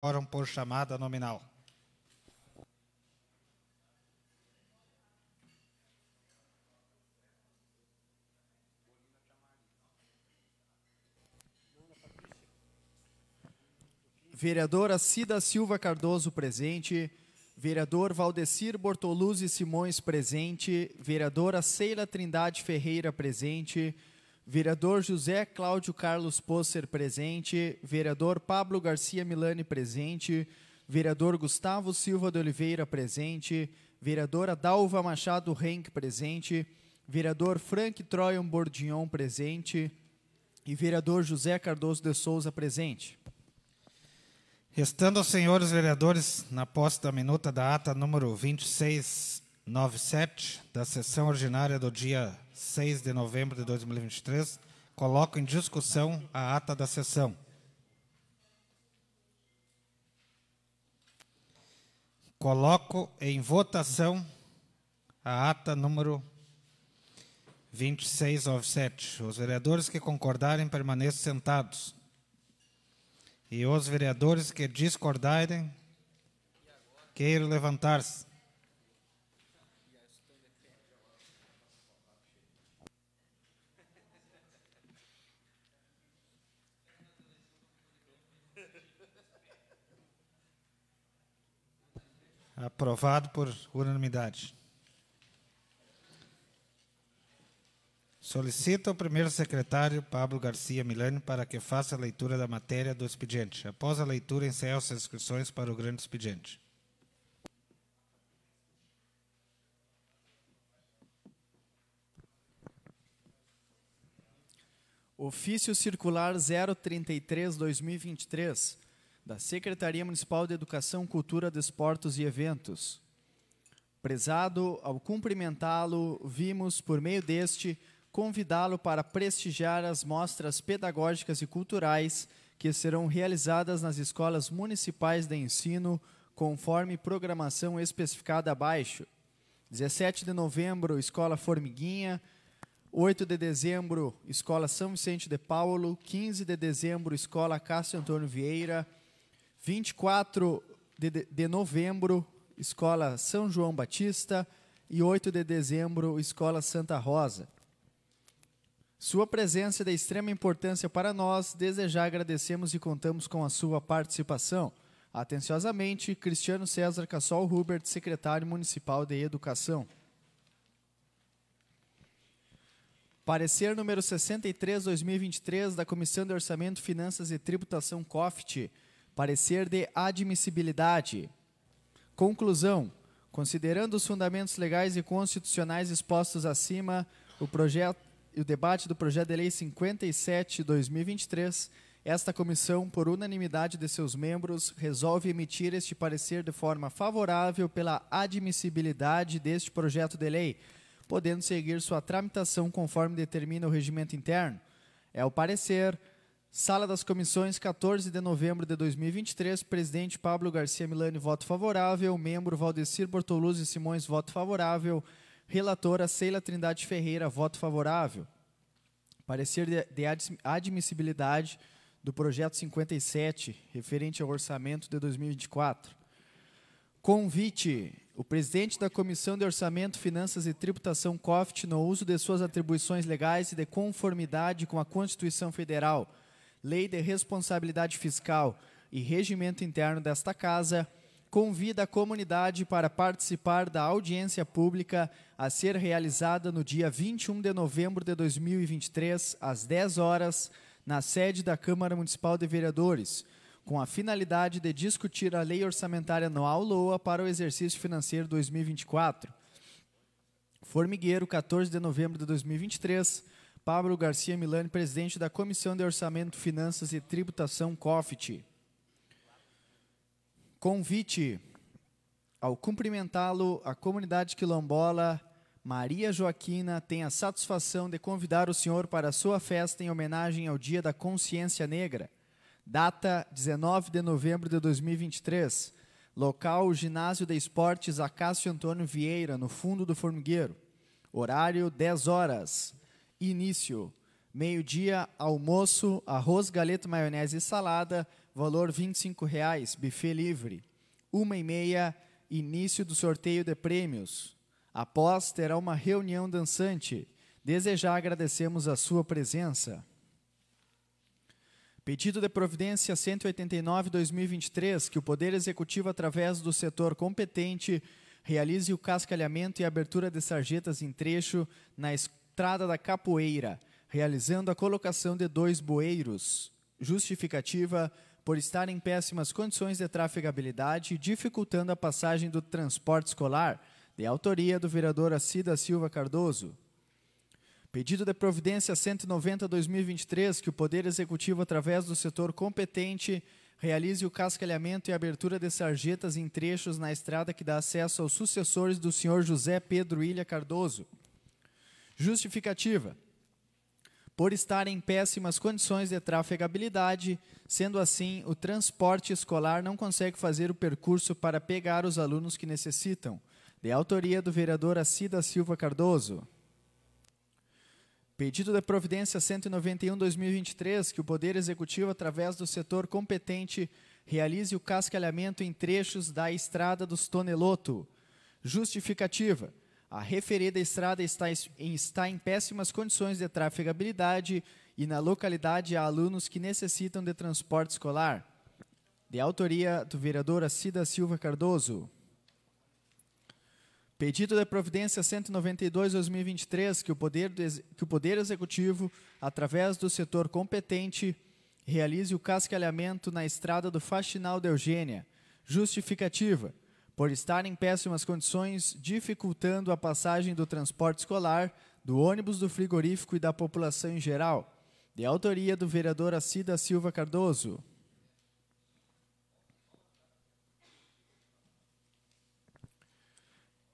Quórum por chamada nominal. Vereadora Cida Silva Cardoso, presente. Vereador Valdecir Bortoluzzi Simões, presente. Vereadora Ceila Trindade Ferreira, presente. Vereador José Cláudio Carlos Posser, presente. Vereador Pablo Garcia Milani, presente. Vereador Gustavo Silva de Oliveira, presente. Vereadora Dalva Machado Henk, presente. Vereador Frank Troian Bordignon, presente. E vereador José Cardoso de Souza, presente. Restando aos senhores vereadores, na posse da minuta da ata número 2697, da sessão ordinária do dia 6 de novembro de 2023, coloco em discussão a ata da sessão. Coloco em votação a ata número 2697. Os vereadores que concordarem permaneçam sentados. E os vereadores que discordarem, queiram levantar-se. Aprovado por unanimidade. Solicito ao primeiro secretário, Pablo Garcia Milani, para que faça a leitura da matéria do expediente. Após a leitura, encerro-se as inscrições para o grande expediente. Ofício Circular 033/2023, da Secretaria Municipal de Educação, Cultura, Desportos e Eventos. Prezado, ao cumprimentá-lo, vimos, por meio deste, convidá-lo para prestigiar as mostras pedagógicas e culturais que serão realizadas nas escolas municipais de ensino, conforme programação especificada abaixo. 17 de novembro, Escola Formiguinha. 8 de dezembro, Escola São Vicente de Paulo. 15 de dezembro, Escola Cássio Antônio Vieira. 24 de novembro, Escola São João Batista. E 8 de dezembro, Escola Santa Rosa. Sua presença é de extrema importância para nós. Desde já agradecemos e contamos com a sua participação. Atenciosamente, Cristiano César Cassol Hubert, secretário municipal de Educação. Parecer número 63/2023 da Comissão de Orçamento, Finanças e Tributação COFT. Parecer de admissibilidade. Conclusão. Considerando os fundamentos legais e constitucionais expostos acima, o debate do projeto de lei 57/2023, esta comissão, por unanimidade de seus membros, resolve emitir este parecer de forma favorável pela admissibilidade deste projeto de lei, podendo seguir sua tramitação conforme determina o regimento interno. É o parecer. Sala das Comissões, 14 de novembro de 2023, presidente Pablo Garcia Milani, voto favorável. Membro Valdecir Bortoluzzi Simões, voto favorável. Relatora Ceila Trindade Ferreira, voto favorável. Parecer de admissibilidade do projeto 57, referente ao orçamento de 2024. Convite. O presidente da Comissão de Orçamento, Finanças e Tributação COFT, no uso de suas atribuições legais e de conformidade com a Constituição Federal, Lei de Responsabilidade Fiscal e Regimento Interno desta Casa, convida a comunidade para participar da audiência pública a ser realizada no dia 21 de novembro de 2023, às 10 horas, na sede da Câmara Municipal de Vereadores, com a finalidade de discutir a Lei Orçamentária Anual LOA para o exercício financeiro 2024. Formigueiro, 14 de novembro de 2023, Pablo Garcia Milani, presidente da Comissão de Orçamento, Finanças e Tributação COFT. Convite. Ao cumprimentá-lo, a comunidade quilombola Maria Joaquina tem a satisfação de convidar o senhor para a sua festa em homenagem ao Dia da Consciência Negra. Data 19 de novembro de 2023. Local Ginásio de Esportes Acácio Antônio Vieira, no fundo do Formigueiro. Horário 10 horas. Início. Meio-dia, almoço, arroz, galeto, maionese e salada. valor R$ 25,00, buffet livre. 1h30, início do sorteio de prêmios. Após, terá uma reunião dançante. Desde já agradecemos a sua presença. Pedido de providência 189/2023, que o Poder Executivo, através do setor competente, realize o cascalhamento e abertura de sarjetas em trecho na Estrada da Capoeira, realizando a colocação de 2 bueiros. Justificativa: por estar em péssimas condições de trafegabilidade, dificultando a passagem do transporte escolar, de autoria do vereador Acida Silva Cardoso. Pedido de providência 190/2023, que o Poder Executivo, através do setor competente, realize o cascalhamento e abertura de sarjetas em trechos na estrada que dá acesso aos sucessores do senhor José Pedro Ilha Cardoso. Justificativa: por estar em péssimas condições de trafegabilidade, sendo assim, o transporte escolar não consegue fazer o percurso para pegar os alunos que necessitam. De autoria do vereador Acida Silva Cardoso. Pedido de providência 191/2023, que o Poder Executivo, através do setor competente, realize o cascalhamento em trechos da Estrada dos Toneloto. Justificativa: a referida estrada está em péssimas condições de trafegabilidade e na localidade há alunos que necessitam de transporte escolar. De autoria do vereador Acida Silva Cardoso. Pedido de providência 192/2023, que o Poder Executivo, através do setor competente, realize o cascalhamento na estrada do Faxinal de Eugênia. Justificativa: por estar em péssimas condições, dificultando a passagem do transporte escolar, do ônibus, do frigorífico e da população em geral. De autoria do vereador Acida Silva Cardoso.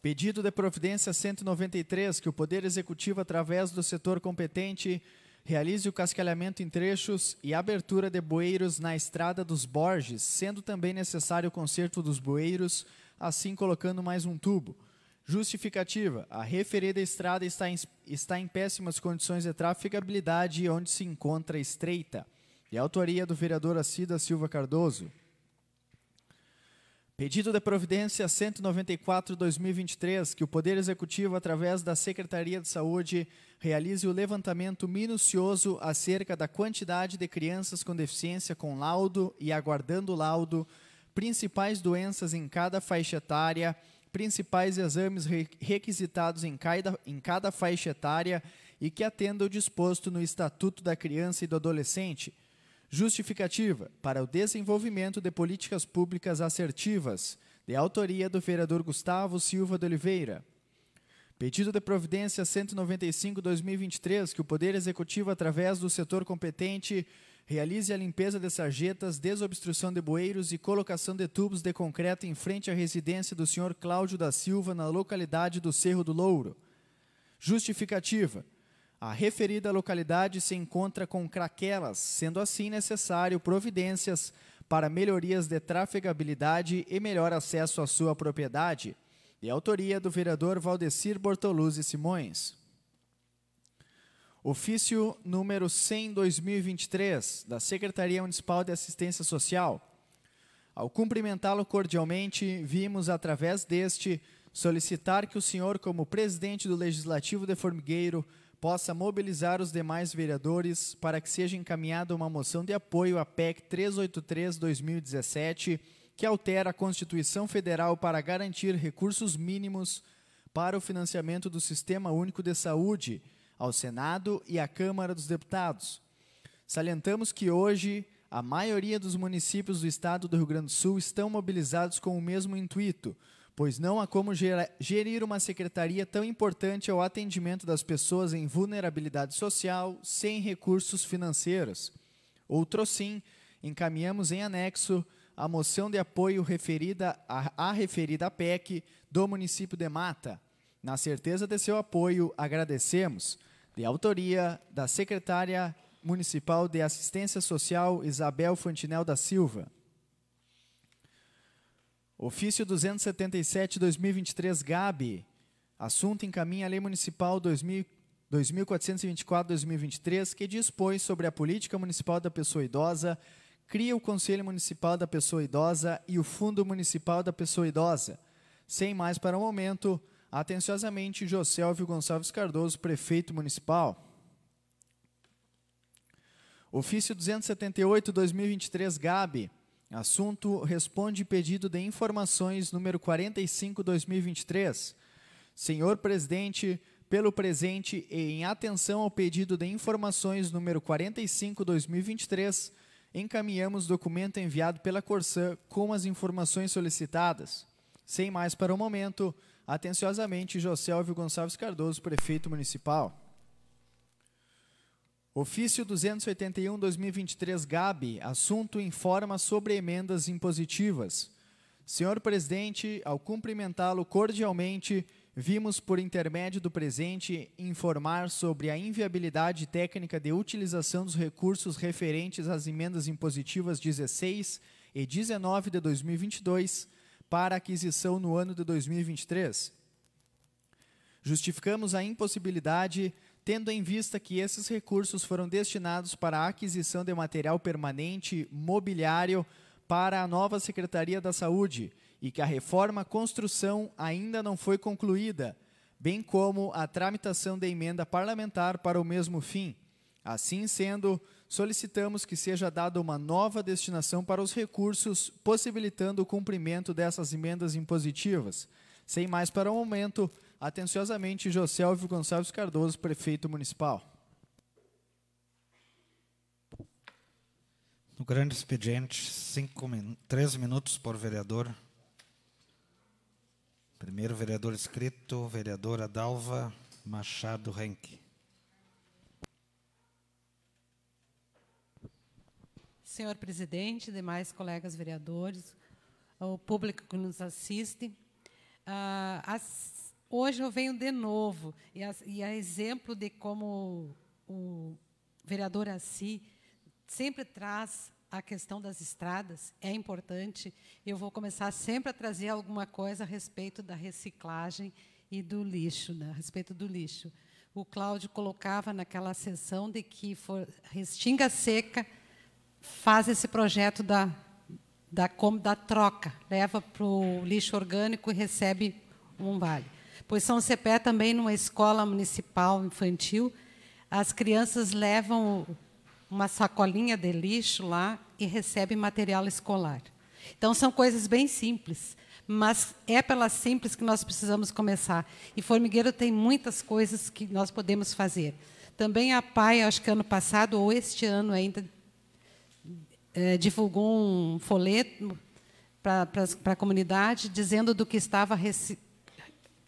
Pedido de providência 193, que o Poder Executivo, através do setor competente, realize o cascalhamento em trechos e abertura de bueiros na Estrada dos Borges, sendo também necessário o conserto dos bueiros, assim colocando mais um tubo. Justificativa: a referida estrada está em péssimas condições de trafegabilidade, onde se encontra estreita. De autoria do vereador Acida Silva Cardoso. Pedido de providência 194/2023, que o Poder Executivo, através da Secretaria de Saúde, realize o levantamento minucioso acerca da quantidade de crianças com deficiência com laudo e aguardando laudo, principais doenças em cada faixa etária, principais exames requisitados em cada faixa etária e que atenda o disposto no Estatuto da Criança e do Adolescente. Justificativa: para o desenvolvimento de políticas públicas assertivas, de autoria do vereador Gustavo Silva de Oliveira. Pedido de providência 195/2023, que o Poder Executivo, através do setor competente, realize a limpeza de sarjetas, desobstrução de bueiros e colocação de tubos de concreto em frente à residência do senhor Cláudio da Silva, na localidade do Cerro do Louro. Justificativa: a referida localidade se encontra com craquelas, sendo assim necessário providências para melhorias de trafegabilidade e melhor acesso à sua propriedade. De autoria do vereador Valdecir Bortoluzzi Simões. Ofício número 100/2023, da Secretaria Municipal de Assistência Social. Ao cumprimentá-lo cordialmente, vimos, através deste, solicitar que o senhor, como presidente do Legislativo de Formigueiro, possa mobilizar os demais vereadores para que seja encaminhada uma moção de apoio à PEC 383/2017, que altera a Constituição Federal para garantir recursos mínimos para o financiamento do Sistema Único de Saúde, ao Senado e à Câmara dos Deputados. Salientamos que hoje a maioria dos municípios do estado do Rio Grande do Sul estão mobilizados com o mesmo intuito, pois não há como gerir uma secretaria tão importante ao atendimento das pessoas em vulnerabilidade social sem recursos financeiros. Outrosim, encaminhamos em anexo a moção de apoio referida à referida PEC do município de Mata. Na certeza de seu apoio, agradecemos. De autoria da secretária municipal de Assistência Social, Isabel Fantinel da Silva. Ofício 277/2023 GAB. Assunto encaminha a Lei Municipal 2424/2023, que dispõe sobre a política municipal da pessoa idosa, cria o Conselho Municipal da Pessoa Idosa e o Fundo Municipal da Pessoa Idosa. Sem mais para o momento, atenciosamente, Josélvio Gonçalves Cardoso, Prefeito Municipal. Ofício 278/2023 GAB. Assunto: responde pedido de informações número 45/2023. Senhor Presidente, pelo presente e em atenção ao pedido de informações número 45/2023, encaminhamos documento enviado pela Corsã com as informações solicitadas. Sem mais para o momento, atenciosamente, Josélvio Gonçalves Cardoso, Prefeito Municipal. Ofício 281/2023 GAB. Assunto: informa sobre emendas impositivas. Senhor Presidente, ao cumprimentá-lo cordialmente, vimos, por intermédio do presente, informar sobre a inviabilidade técnica de utilização dos recursos referentes às emendas impositivas 16 e 19 de 2022 para aquisição no ano de 2023. Justificamos a impossibilidade, tendo em vista que esses recursos foram destinados para a aquisição de material permanente mobiliário para a nova Secretaria da Saúde e que a reforma-construção ainda não foi concluída, bem como a tramitação da emenda parlamentar para o mesmo fim. Assim sendo, solicitamos que seja dada uma nova destinação para os recursos, possibilitando o cumprimento dessas emendas impositivas. Sem mais para o momento, atenciosamente, Josélvio Gonçalves Cardoso, Prefeito Municipal. No grande expediente, 3 minutos por vereador. Primeiro vereador inscrito, vereadora Dalva Machado Henke. Senhor Presidente, demais colegas vereadores, o público que nos assiste, hoje eu venho de novo, e a exemplo de como o vereador Assi sempre traz a questão das estradas, é importante. Eu vou começar sempre a trazer alguma coisa a respeito da reciclagem e do lixo, né? A respeito do lixo. O Cláudio colocava naquela sessão de que Restinga Seca faz esse projeto da troca, leva para o lixo orgânico e recebe um vale. Pois São Cepé também, numa escola municipal infantil, as crianças levam uma sacolinha de lixo lá e recebe material escolar. Então, são coisas bem simples, mas é pela simples que nós precisamos começar. E Formigueiro tem muitas coisas que nós podemos fazer. Também a PAI, acho que ano passado, ou este ano ainda, divulgou um folheto para a comunidade, dizendo do que estava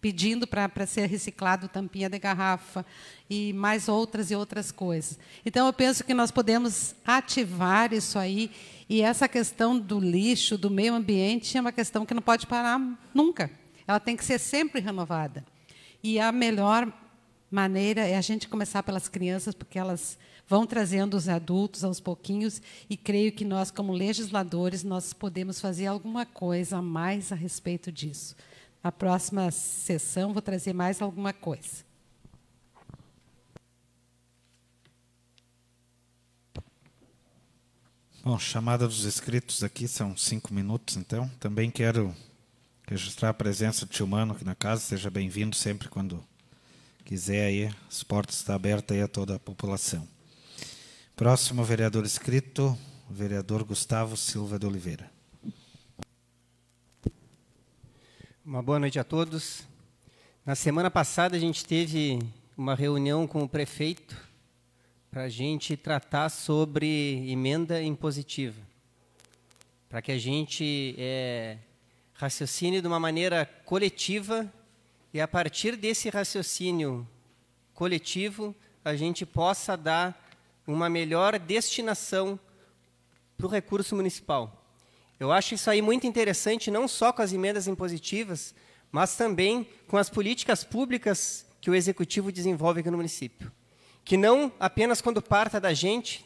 pedindo para ser reciclado tampinha de garrafa e mais outras e outras coisas. Então, eu penso que nós podemos ativar isso aí, e essa questão do lixo, do meio ambiente, é uma questão que não pode parar nunca. Ela tem que ser sempre renovada. E a melhor maneira é a gente começar pelas crianças, porque elas vão trazendo os adultos aos pouquinhos, e creio que nós, como legisladores, nós podemos fazer alguma coisa a mais a respeito disso. Na próxima sessão, vou trazer mais alguma coisa. Bom, chamada dos inscritos aqui, são 5 minutos, então. Também quero registrar a presença do tio Mano aqui na casa. Seja bem-vindo sempre quando quiser. Aí, as portas estão abertas aí a toda a população. Próximo vereador inscrito, o vereador Gustavo Silva de Oliveira. Uma boa noite a todos. Na semana passada, a gente teve uma reunião com o prefeito para a gente tratar sobre emenda impositiva, para que a gente raciocine de uma maneira coletiva e, a partir desse raciocínio coletivo, a gente possa dar uma melhor destinação para o recurso municipal. Eu acho isso aí muito interessante, não só com as emendas impositivas, mas também com as políticas públicas que o Executivo desenvolve aqui no município. Que não apenas quando parta da gente,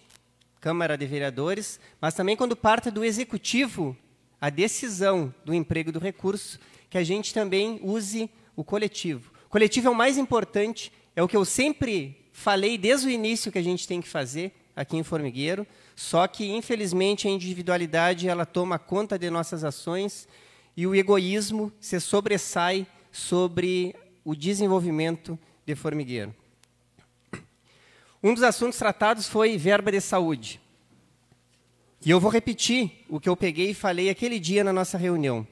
Câmara de Vereadores, mas também quando parta do Executivo a decisão do emprego do recurso, que a gente também use o coletivo. O coletivo é o mais importante, é o que eu sempre falei desde o início que a gente tem que fazer. aqui em Formigueiro, só que, infelizmente, a individualidade ela toma conta de nossas ações e o egoísmo se sobressai sobre o desenvolvimento de Formigueiro. Um dos assuntos tratados foi verba de saúde. E eu vou repetir o que eu peguei e falei aquele dia na nossa reunião.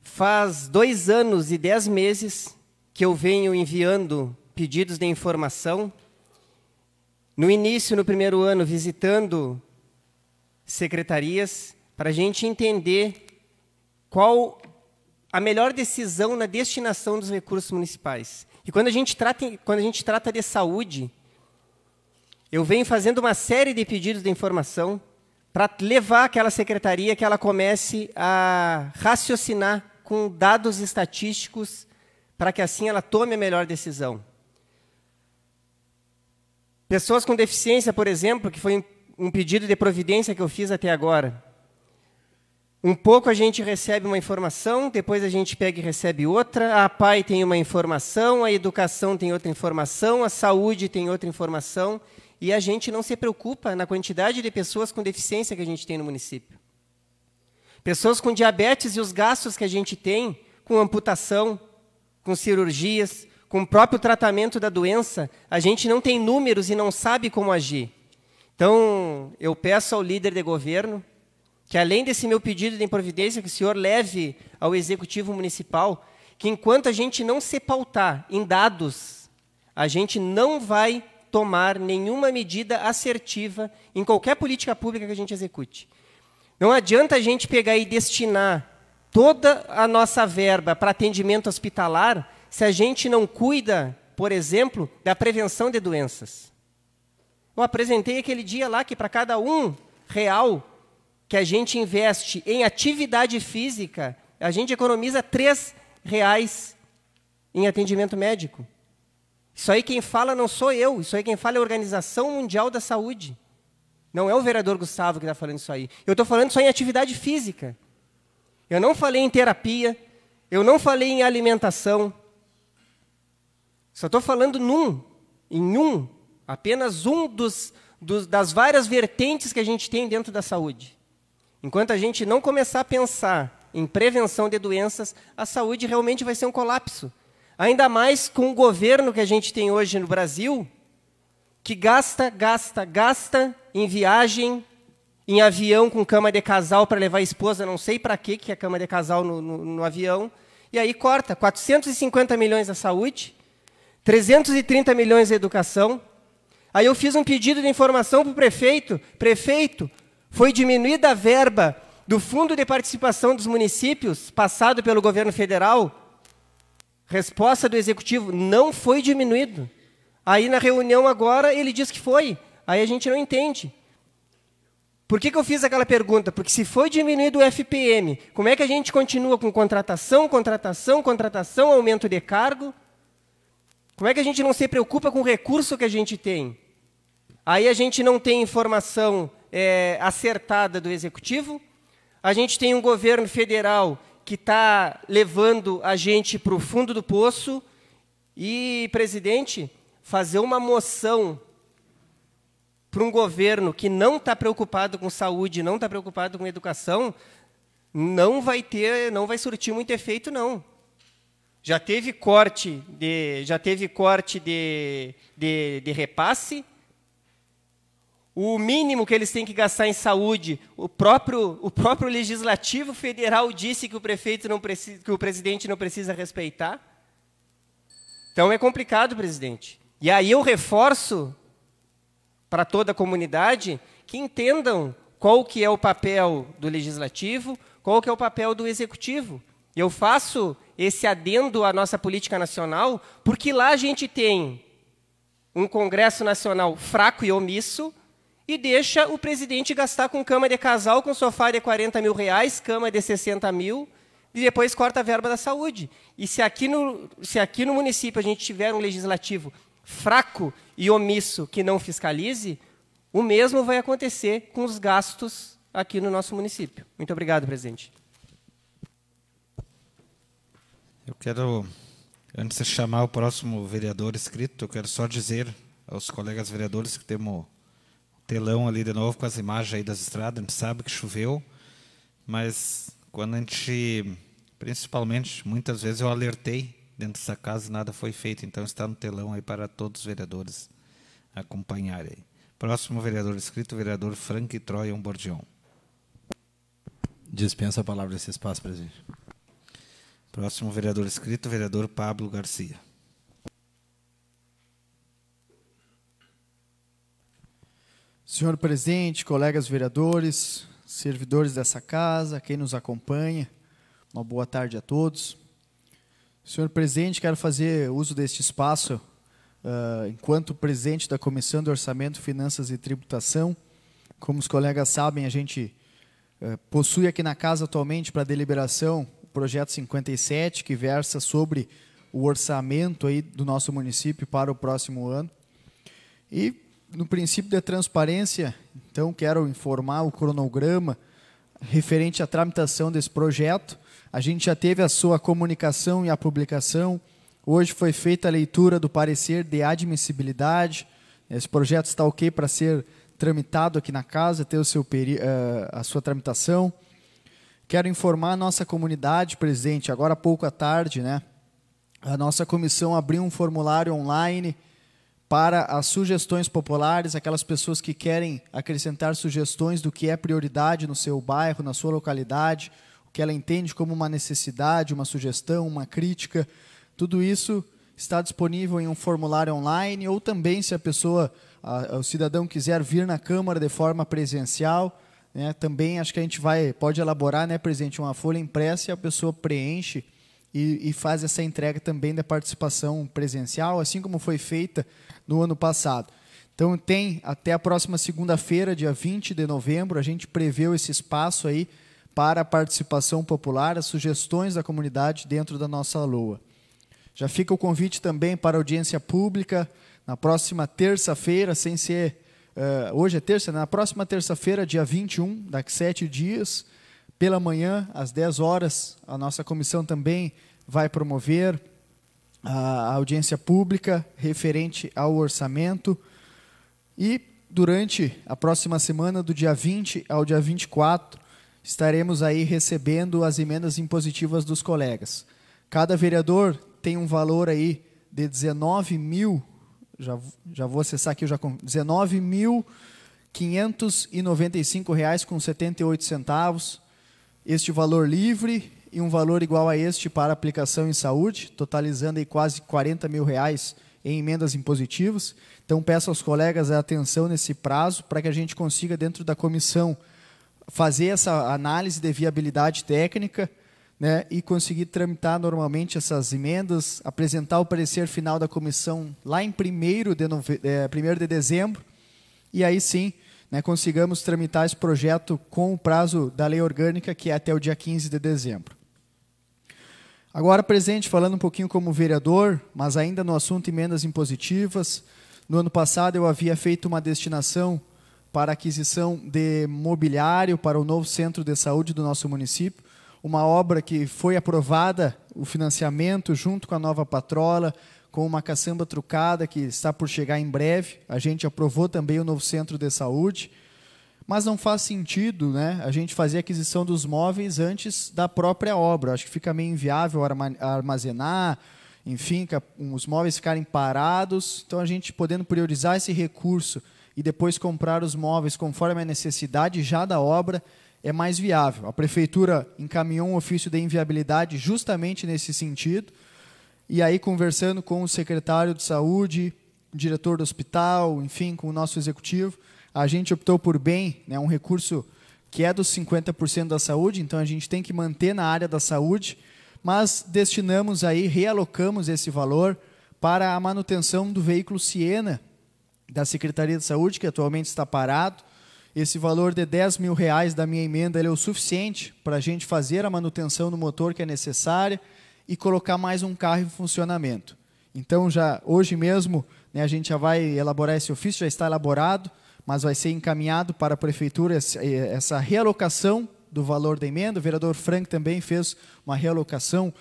Faz 2 anos e 10 meses que eu venho enviando pedidos de informação. No início, no primeiro ano, visitando secretarias, para a gente entender qual a melhor decisão na destinação dos recursos municipais. E quando a gente trata de saúde, eu venho fazendo uma série de pedidos de informação para levar aquela secretaria que ela comece a raciocinar com dados estatísticos para que assim ela tome a melhor decisão. Pessoas com deficiência, por exemplo, que foi um pedido de providência que eu fiz até agora. Um pouco a gente recebe uma informação, depois a gente pega e recebe outra, a PAI tem uma informação, a educação tem outra informação, a saúde tem outra informação, e a gente não se preocupa na quantidade de pessoas com deficiência que a gente tem no município. Pessoas com diabetes e os gastos que a gente tem com amputação, com cirurgias, com o próprio tratamento da doença, a gente não tem números e não sabe como agir. Então, eu peço ao líder de governo que, além desse meu pedido de providência, que o senhor leve ao Executivo Municipal, que enquanto a gente não se pautar em dados, a gente não vai tomar nenhuma medida assertiva em qualquer política pública que a gente execute. Não adianta a gente pegar e destinar toda a nossa verba para atendimento hospitalar se a gente não cuida, por exemplo, da prevenção de doenças. Eu apresentei aquele dia lá que para cada R$1 que a gente investe em atividade física, a gente economiza R$3 em atendimento médico. Isso aí quem fala não sou eu, isso aí quem fala é a Organização Mundial da Saúde. Não é o vereador Gustavo que está falando isso aí. Eu estou falando só em atividade física. Eu não falei em terapia, eu não falei em alimentação. Só estou falando apenas das várias vertentes que a gente tem dentro da saúde. Enquanto a gente não começar a pensar em prevenção de doenças, a saúde realmente vai ser um colapso. Ainda mais com o governo que a gente tem hoje no Brasil, que gasta em viagem, em avião com cama de casal para levar a esposa, não sei para que é cama de casal no avião, e aí corta 450 milhões da saúde, 330 milhões da educação. Aí eu fiz um pedido de informação para o prefeito. Prefeito, foi diminuída a verba do Fundo de Participação dos Municípios, passado pelo governo federal? Resposta do Executivo, não foi diminuído. Aí na reunião agora ele diz que foi. Aí a gente não entende. Por que eu fiz aquela pergunta? Porque se foi diminuído o FPM, como é que a gente continua com contratação, aumento de cargo? Como é que a gente não se preocupa com o recurso que a gente tem? Aí a gente não tem informação acertada do Executivo, a gente tem um governo federal que está levando a gente para o fundo do poço e, presidente, fazer uma moção para um governo que não está preocupado com saúde, não está preocupado com educação, não vai surtir muito efeito, não. Já teve corte de repasse. O mínimo que eles têm que gastar em saúde, o próprio Legislativo Federal disse que o presidente não precisa respeitar. Então é complicado, presidente. E aí eu reforço para toda a comunidade que entendam qual que é o papel do Legislativo, qual que é o papel do Executivo. Eu faço esse adendo à nossa política nacional, porque lá a gente tem um Congresso Nacional fraco e omisso e deixa o presidente gastar com cama de casal, com sofá de R$40 mil, cama de 60 mil, e depois corta a verba da saúde. E se aqui no município a gente tiver um legislativo fraco e omisso que não fiscalize, o mesmo vai acontecer com os gastos aqui no nosso município. Muito obrigado, presidente. Eu quero, antes de chamar o próximo vereador inscrito, eu quero só dizer aos colegas vereadores que temos telão ali de novo com as imagens aí das estradas. A gente sabe que choveu, mas quando a gente, principalmente, muitas vezes eu alertei dentro dessa casa e nada foi feito. Então está no telão aí para todos os vereadores acompanharem. Próximo vereador inscrito, vereador Frank Troian Bordion. Dispenso a palavra desse espaço, presidente. Próximo vereador inscrito, vereador Pablo Garcia. Senhor presidente, colegas vereadores, servidores dessa casa, quem nos acompanha, uma boa tarde a todos. Senhor presidente, quero fazer uso deste espaço enquanto presidente da Comissão de Orçamento, Finanças e Tributação. Como os colegas sabem, a gente possui aqui na casa atualmente para deliberação o projeto 57, que versa sobre o orçamento aí do nosso município para o próximo ano. E, no princípio da transparência, então, quero informar o cronograma referente à tramitação desse projeto. A gente já teve a sua comunicação e a publicação. Hoje foi feita a leitura do parecer de admissibilidade. Esse projeto está ok para ser tramitado aqui na casa, ter a sua tramitação. Quero informar a nossa comunidade, presidente, agora há pouco à tarde, né? A nossa comissão abriu um formulário online para as sugestões populares, aquelas pessoas que querem acrescentar sugestões do que é prioridade no seu bairro, na sua localidade, o que ela entende como uma necessidade, uma sugestão, uma crítica. Tudo isso está disponível em um formulário online, ou também, se a pessoa, o cidadão quiser vir na Câmara de forma presencial, né, também acho que a gente pode elaborar, né, presidente, uma folha impressa e a pessoa preenche e faz essa entrega também da participação presencial, assim como foi feita no ano passado. Então, tem até a próxima segunda-feira, dia 20 de novembro, a gente preveu esse espaço aí para a participação popular, as sugestões da comunidade dentro da nossa LOA. Já fica o convite também para audiência pública na próxima terça-feira, sem ser... hoje é terça, na próxima terça-feira, dia 21, daqui 7 dias, pela manhã, às 10 horas, a nossa comissão também vai promover a audiência pública referente ao orçamento. E durante a próxima semana, do dia 20 ao dia 24, estaremos aí recebendo as emendas impositivas dos colegas. Cada vereador tem um valor aí de 19 mil, já vou acessar aqui, R$ 19.595,78. Este valor livre e um valor igual a este para aplicação em saúde, totalizando aí quase R$ 40 mil em emendas impositivas. Então, peço aos colegas a atenção nesse prazo para que a gente consiga, dentro da comissão, fazer essa análise de viabilidade técnica, né, e conseguir tramitar normalmente essas emendas, apresentar o parecer final da comissão lá em 1º de dezembro, e aí sim, né, consigamos tramitar esse projeto com o prazo da lei orgânica, que é até o dia 15 de dezembro. Agora, presidente, falando um pouquinho como vereador, mas ainda no assunto emendas impositivas, no ano passado eu havia feito uma destinação para aquisição de mobiliário para o novo centro de saúde do nosso município, uma obra que foi aprovada, o financiamento junto com a nova patrola, com uma caçamba trucada que está por chegar em breve. A gente aprovou também o novo centro de saúde, mas não faz sentido, né, a gente fazer a aquisição dos móveis antes da própria obra. Acho que fica meio inviável armazenar, enfim, os móveis ficarem parados. Então, a gente podendo priorizar esse recurso e depois comprar os móveis conforme a necessidade já da obra, é mais viável. A prefeitura encaminhou um ofício de inviabilidade justamente nesse sentido, e aí, conversando com o secretário de saúde, o diretor do hospital, enfim, com o nosso executivo, a gente optou por um recurso que é dos 50% da saúde, então a gente tem que manter na área da saúde, mas destinamos aí, realocamos esse valor para a manutenção do veículo Siena da Secretaria de Saúde, que atualmente está parado. Esse valor de R$10 mil da minha emenda ele é o suficiente para a gente fazer a manutenção do motor que é necessária e colocar mais um carro em funcionamento. Então, já hoje mesmo, né, a gente já vai elaborar esse ofício, já está elaborado, mas vai ser encaminhado para a Prefeitura essa realocação do valor da emenda. O vereador Frank também fez uma realocação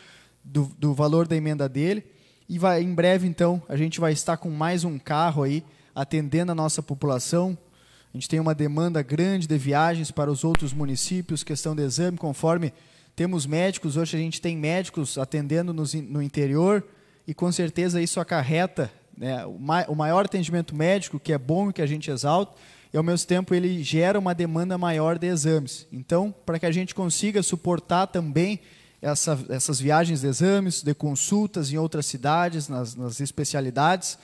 do valor da emenda dele. E em breve, então, a gente vai estar com mais um carro aí, atendendo a nossa população, A gente tem uma demanda grande de viagens para os outros municípios, questão de exame, conforme temos médicos. Hoje a gente tem médicos atendendo no interior e com certeza isso acarreta, né, o maior atendimento médico, que é bom e que a gente exalta, e ao mesmo tempo ele gera uma demanda maior de exames. Então, para que a gente consiga suportar também essas viagens de exames, de consultas em outras cidades, nas especialidades,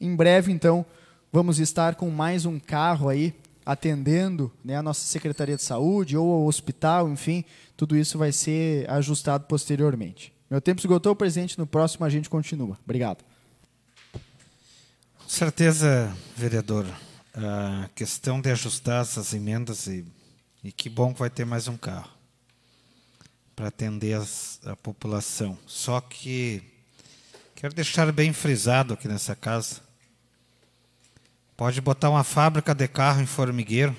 em breve, então, vamos estar com mais um carro aí atendendo, né, a nossa Secretaria de Saúde ou ao hospital, enfim, tudo isso vai ser ajustado posteriormente. Meu tempo esgotou, presidente, no próximo a gente continua. Obrigado. Com certeza, vereador, a questão de ajustar essas emendas e que bom que vai ter mais um carro para atender a população. Só que quero deixar bem frisado aqui nessa casa. Pode botar uma fábrica de carro em Formigueiro,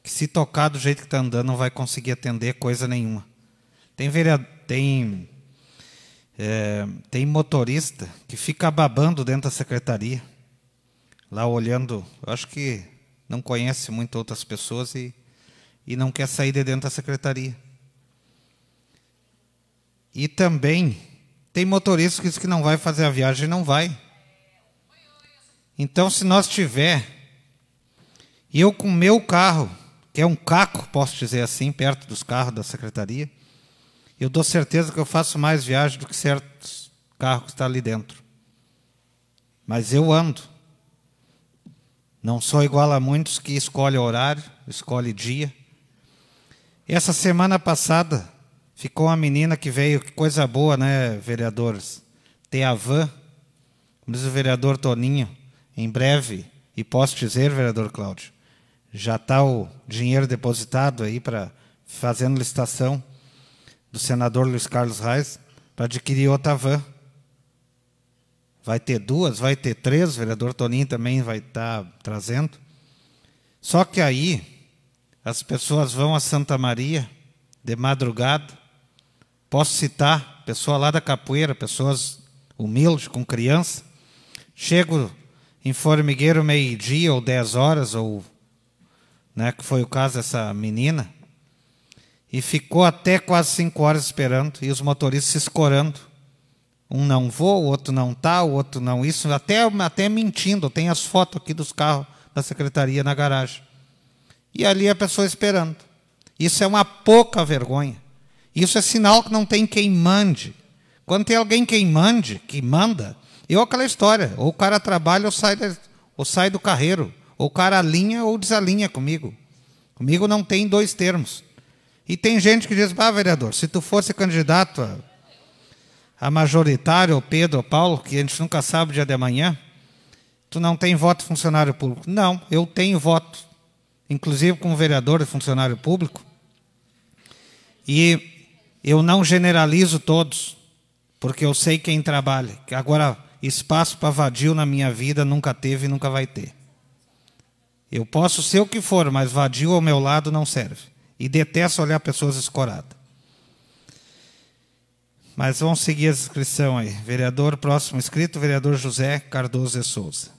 que se tocar do jeito que está andando, não vai conseguir atender coisa nenhuma. Tem motorista que fica babando dentro da secretaria, lá olhando, eu acho que não conhece muito outras pessoas e não quer sair de dentro da secretaria. E também tem motorista que diz que não vai fazer a viagem e não vai. Então, se nós tiver, eu com o meu carro, que é um caco, posso dizer assim, perto dos carros da secretaria, eu dou certeza que eu faço mais viagem do que certos carros que estão ali dentro. Mas eu ando. Não sou igual a muitos que escolhem horário, escolhem dia. Essa semana passada, ficou uma menina que veio, que coisa boa, né, vereadores? Ter a van, como diz o vereador Toninho, em breve, e posso dizer, vereador Cláudio, já está o dinheiro depositado aí para fazendo licitação do senador Luiz Carlos Reis para adquirir outra van. Vai ter 2, vai ter 3, o vereador Toninho também vai estar trazendo. Só que aí as pessoas vão a Santa Maria de madrugada. Posso citar, pessoa lá da Capoeira, pessoas humildes, com criança. Chego em Formigueiro meio-dia ou 10 horas, ou, né, que foi o caso dessa menina, e ficou até quase 5 horas esperando, e os motoristas se escorando. Um não voa, o outro não está, o outro não isso, até mentindo. Tem as fotos aqui dos carros da secretaria na garagem. E ali a pessoa esperando. Isso é uma pouca vergonha. Isso é sinal que não tem quem mande. Quando tem alguém quem mande, que manda, aquela história, ou o cara trabalha ou sai do carreiro, ou o cara alinha ou desalinha comigo. Comigo não tem 2 termos. E tem gente que diz, vereador, se tu fosse candidato a majoritário, ou Pedro, ou Paulo, que a gente nunca sabe o dia de amanhã, tu não tem voto funcionário público. Não, eu tenho voto, inclusive como vereador e funcionário público, e eu não generalizo todos, porque eu sei quem trabalha. Agora, espaço para vadio na minha vida nunca teve e nunca vai ter. Eu posso ser o que for, mas vadio ao meu lado não serve. E detesto olhar pessoas escoradas. Mas vamos seguir a inscrição aí. Vereador, próximo inscrito, vereador José Cardoso de Souza.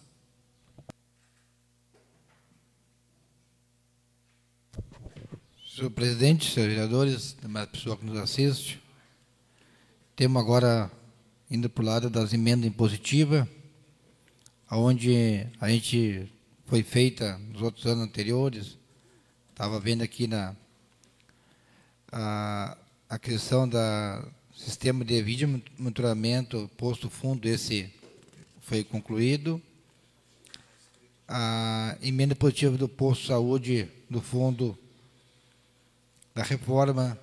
Senhor presidente, senhores vereadores, demais pessoa que nos assiste, temos agora indo para o lado das emendas impositivas, onde a gente foi feita nos outros anos anteriores. Estava vendo aqui a questão da sistema de vídeo monitoramento posto fundo, esse foi concluído. A emenda positiva do posto saúde do fundo da reforma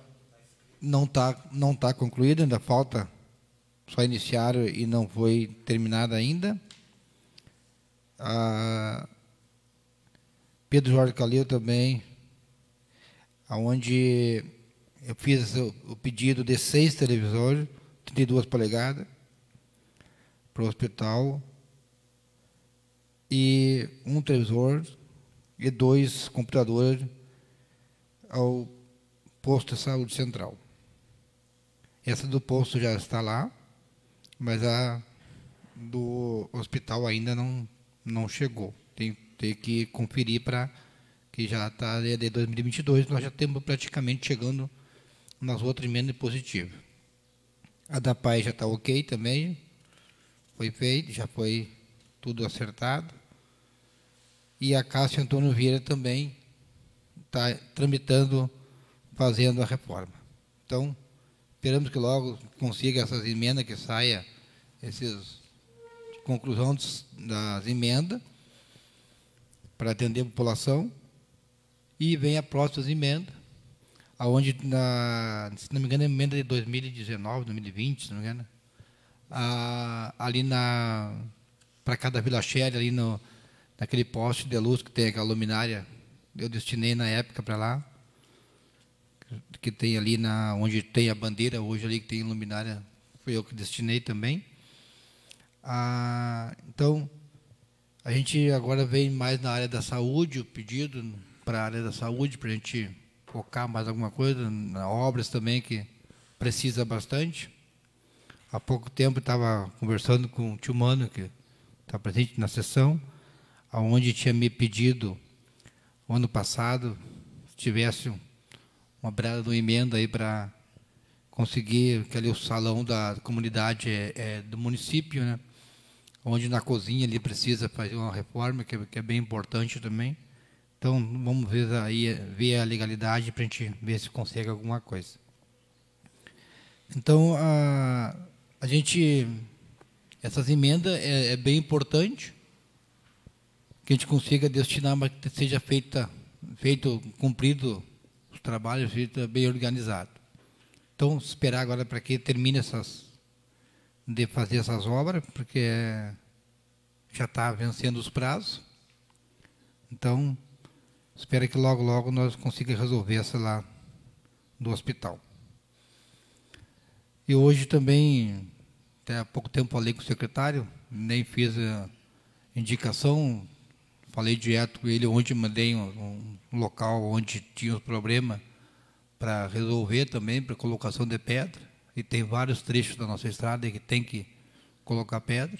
não tá concluída, ainda falta só iniciar e não foi terminada ainda. Pedro Jorge Calil também, onde eu fiz o pedido de 6 televisores, 32 polegadas, para o hospital, e um televisor e 2 computadores ao posto de saúde central. Essa do posto já está lá, mas a do hospital ainda não chegou. Tem que conferir para que já está de 2022, nós já estamos praticamente chegando nas outras emendas positivas. A da PAI já está ok também, foi feito, já foi tudo acertado. E a Cássio Antônio Vieira também está tramitando, fazendo a reforma. Então, esperamos que logo consiga essas emendas, que saia essas conclusão das emendas para atender a população, e vem a próxima emenda, aonde, se não me engano, é a emenda de 2019, 2020, se não me engano, ali para cada Vila Shere, ali naquele poste de luz que tem aquela luminária, eu destinei na época para lá, que tem ali onde tem a bandeira, hoje ali que tem luminária, foi eu que destinei também. Então, a gente agora vem mais na área da saúde, o pedido para a área da saúde, para a gente focar mais alguma coisa, na obras também, que precisa bastante. Há pouco tempo estava conversando com o tio Mano, que está presente na sessão, onde tinha me pedido, o ano passado, se tivesse uma breve de emenda aí para conseguir que ali o salão da comunidade do município, né? Onde na cozinha ali precisa fazer uma reforma, que é bem importante também. Então, vamos ver a legalidade para a gente ver se consegue alguma coisa. Então, essas emendas é bem importante que a gente consiga destinar, mas que seja cumprido os trabalhos, feito bem organizado. Então, esperar agora para que termine de fazer essas obras, porque já está vencendo os prazos. Então, espero que logo, logo nós consigamos resolver essa lá do hospital. E hoje também, até há pouco tempo falei com o secretário, nem fiz a indicação, falei direto com ele, onde mandei um local onde tinha os problemas para resolver também, para colocação de pedra. E tem vários trechos da nossa estrada que tem que colocar pedra.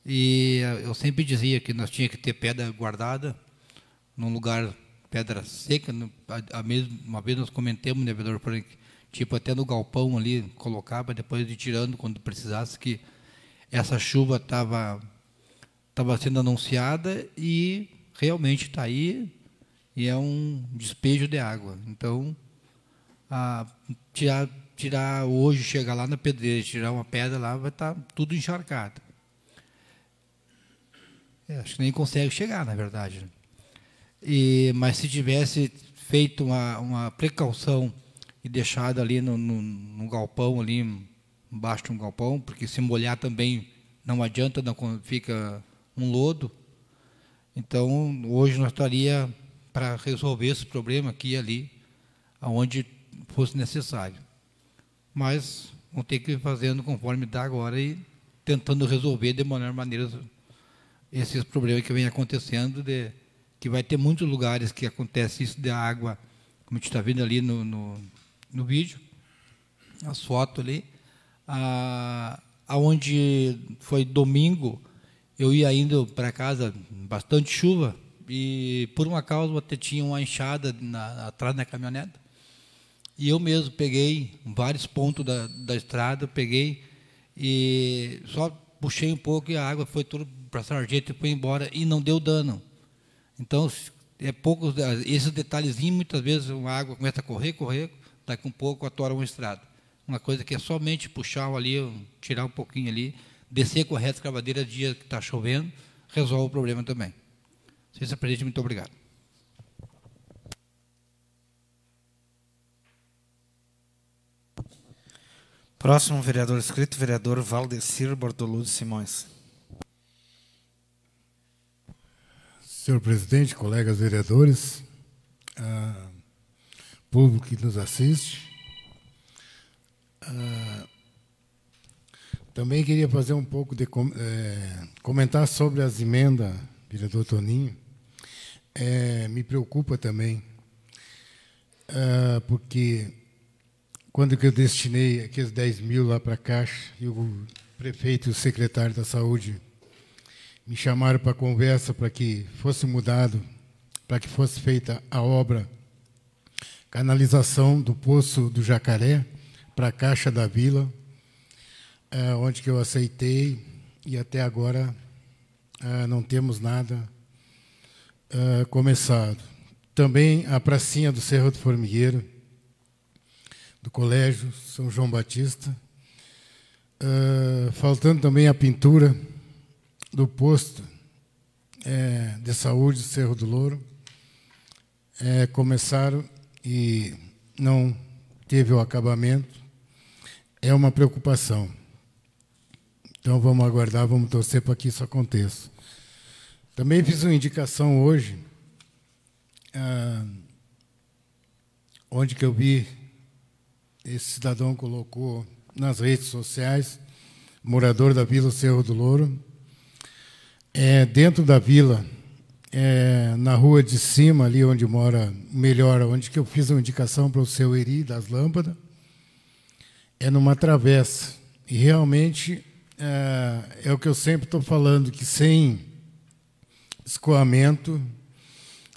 E eu sempre dizia que nós tínhamos que ter pedra guardada num lugar, pedra seca. Uma vez nós comentamos, né, vereador Frank, tipo até no galpão ali, colocar para depois ir tirando quando precisasse, que essa chuva estava sendo anunciada e realmente está aí, e é um despejo de água. Então, tirar hoje, chegar lá na pedreira, tirar uma pedra lá, vai estar tudo encharcado. Acho que nem consegue chegar, na verdade. Mas se tivesse feito uma precaução e deixado ali no galpão, ali embaixo de um galpão, porque se molhar também não adianta, não fica um lodo. Então, hoje nós estaria para resolver esse problema aqui e ali, aonde fosse necessário. Mas vamos ter que ir fazendo conforme dá agora e tentando resolver de melhor maneira esses problemas que vem acontecendo, que vai ter muitos lugares que acontece isso de água, como a gente está vendo ali no vídeo, as fotos ali, aonde foi domingo, eu ia indo para casa, bastante chuva, e por uma causa até tinha uma enxada atrás da caminhonete, e eu mesmo peguei vários pontos da estrada, peguei e só puxei um pouco e a água foi tudo para a sarjeta e foi embora e não deu dano. Então, esses detalhezinhos, muitas vezes a água começa a correr, daqui um pouco atora uma estrada. Uma coisa que é somente puxar ali, tirar um pouquinho ali, descer com a reta escavadeira dia que está chovendo, resolve o problema também. Senhor presidente, muito obrigado. Próximo vereador inscrito, vereador Valdecir Bortoluzzi Simões. Senhor presidente, colegas vereadores, público que nos assiste, também queria fazer um pouco de comentar sobre as emendas, vereador Toninho. Me preocupa também, porque quando que eu destinei aqueles 10 mil lá para a Caixa, e o prefeito e o secretário da Saúde me chamaram para conversa para que fosse mudado para que fosse feita a obra canalização do Poço do Jacaré para a Caixa da Vila, onde que eu aceitei e até agora não temos nada começado. Também a pracinha do Cerro do Formigueiro, do Colégio São João Batista, faltando também a pintura do posto de saúde do Cerro do Louro. Começaram e não teve o acabamento. É uma preocupação. Então, vamos aguardar, vamos torcer para que isso aconteça. Também fiz uma indicação hoje, onde que eu vi, esse cidadão colocou nas redes sociais, morador da Vila Cerro do Louro, dentro da vila, na rua de cima, ali onde mora, melhor, onde que eu fiz uma indicação para o seu Eri das Lâmpadas, numa travessa. E realmente é o que eu sempre estou falando, que sem escoamento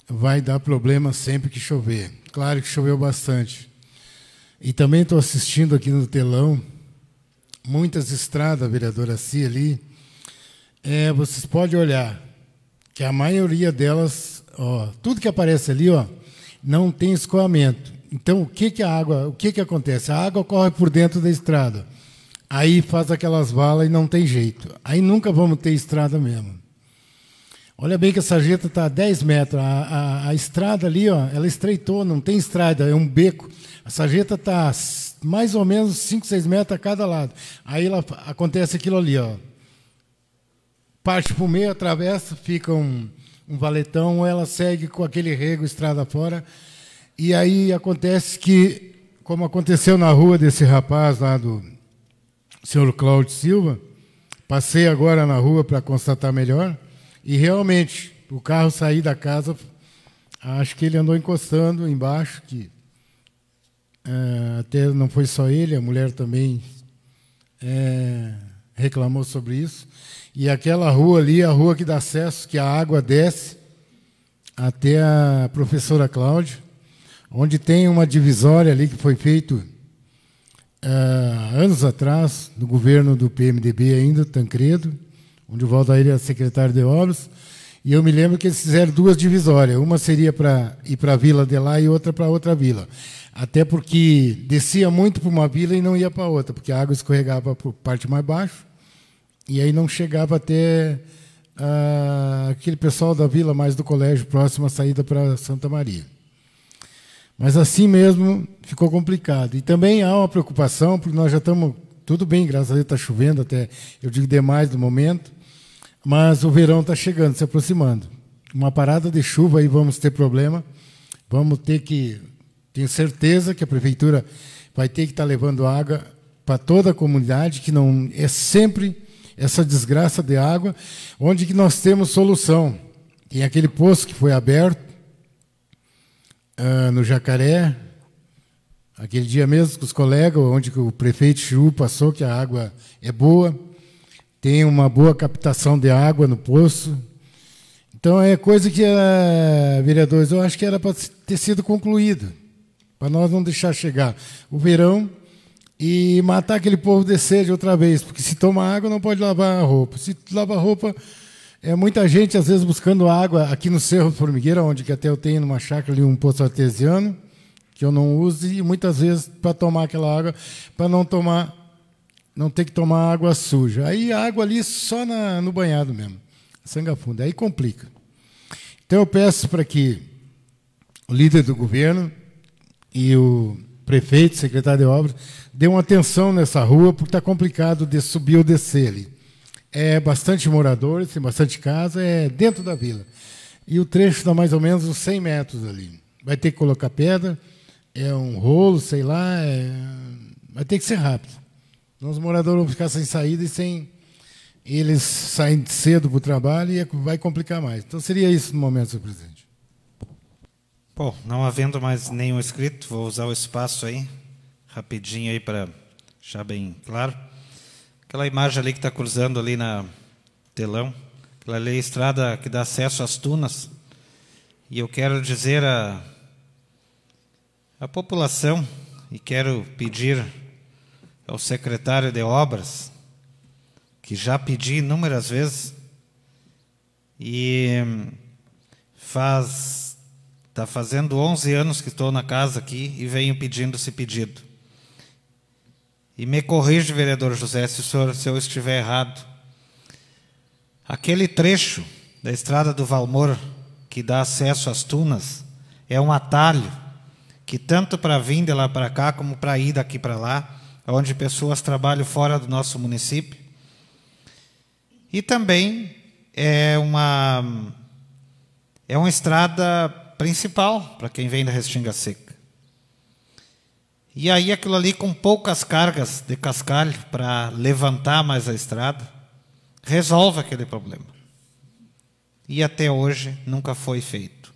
vai dar problema sempre que chover. Claro que choveu bastante. E também estou assistindo aqui no telão muitas estradas, vereadora Cia, ali. Vocês podem olhar que a maioria delas, tudo que aparece ali, não tem escoamento. Então, o que acontece? A água corre por dentro da estrada. Aí faz aquelas valas e não tem jeito. Aí nunca vamos ter estrada mesmo. Olha bem que a sarjeta está a 10 metros. A estrada ali, ela estreitou, não tem estrada, é um beco. A sarjeta está mais ou menos 5, 6 metros a cada lado. Aí acontece aquilo ali, parte para o meio, atravessa, fica um valetão, ela segue com aquele rego, estrada fora. E aí acontece que, como aconteceu na rua desse rapaz lá do senhor Cláudio Silva, passei agora na rua para constatar melhor, e realmente, o carro sair da casa, acho que ele andou encostando embaixo, que até não foi só ele, a mulher também reclamou sobre isso. E aquela rua ali, a rua que dá acesso, que a água desce até a professora Cláudia, onde tem uma divisória ali que foi feito anos atrás, no governo do PMDB ainda, Tancredo, onde o Valdair era secretário de obras, e eu me lembro que eles fizeram 2 divisórias, uma seria para ir para a vila de lá e outra para outra vila. Até porque descia muito para uma vila e não ia para outra, porque a água escorregava para a parte mais baixa, e aí não chegava até aquele pessoal da vila, mais do colégio, próximo à saída para Santa Maria. Mas assim mesmo ficou complicado. E também há uma preocupação, porque nós já estamos, tudo bem, graças a Deus está chovendo, até eu digo demais no momento, mas o verão está chegando, se aproximando. Uma parada de chuva aí vamos ter problema, vamos ter que, tenho certeza que a prefeitura vai ter que estar levando água para toda a comunidade, que não é sempre essa desgraça de água, onde que nós temos solução. Tem aquele poço que foi aberto, no Jacaré, aquele dia mesmo com os colegas, onde que o prefeito Chiu passou, que a água é boa, tem uma boa captação de água no poço. Então, é coisa que, vereadores, eu acho que era para ter sido concluído, para nós não deixar chegar o verão e matar aquele povo de sede outra vez, porque se toma água não pode lavar a roupa. Se lava a roupa, muita gente, às vezes, buscando água aqui no Cerro do Formigueiro, onde que até eu tenho numa chácara ali um poço artesiano, que eu não uso, e muitas vezes para tomar aquela água, para não ter que tomar água suja. Aí a água ali só no banhado mesmo, sanga funda, aí complica. Então eu peço para que o líder do governo e o prefeito, secretário de obras, dê uma atenção nessa rua, porque está complicado de subir ou descer ali. Bastante moradores, tem bastante casa, dentro da vila. E o trecho dá mais ou menos uns 100 metros ali. Vai ter que colocar pedra, um rolo, sei lá, vai ter que ser rápido. Os moradores vão ficar sem saída e sem eles saem cedo para o trabalho e vai complicar mais. Então seria isso no momento, senhor presidente. Bom, não havendo mais nenhum inscrito, vou usar o espaço aí, rapidinho aí para deixar bem claro. Aquela imagem ali que está cruzando ali na telão, aquela ali é a estrada que dá acesso às Tunas. E eu quero dizer à população, e quero pedir ao secretário de Obras, que já pedi inúmeras vezes, e está fazendo 11 anos que estou na casa aqui e venho pedindo esse pedido. E me corrige, vereador José, se eu estiver errado. Aquele trecho da estrada do Valmor, que dá acesso às Tunas, é um atalho que tanto para vir de lá para cá, como para ir daqui para lá, onde pessoas trabalham fora do nosso município. E também é uma estrada principal para quem vem da Restinga Seca. E aí aquilo ali com poucas cargas de cascalho para levantar mais a estrada, resolve aquele problema. E até hoje nunca foi feito.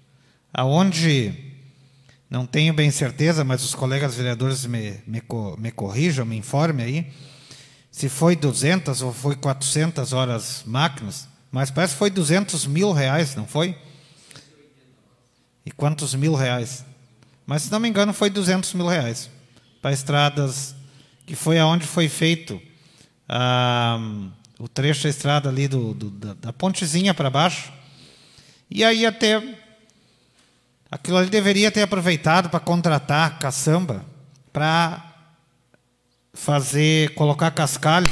Aonde, não tenho bem certeza, mas os colegas vereadores me corrijam, me informem aí, se foi 200 ou foi 400 horas máquinas, mas parece que foi 200 mil reais, não foi? E quantos mil reais? Mas, se não me engano, foi 200 mil reais para estradas, que foi aonde foi feito o trecho da estrada ali da pontezinha para baixo. E aí até aquilo ali deveria ter aproveitado para contratar caçamba, para colocar cascalho,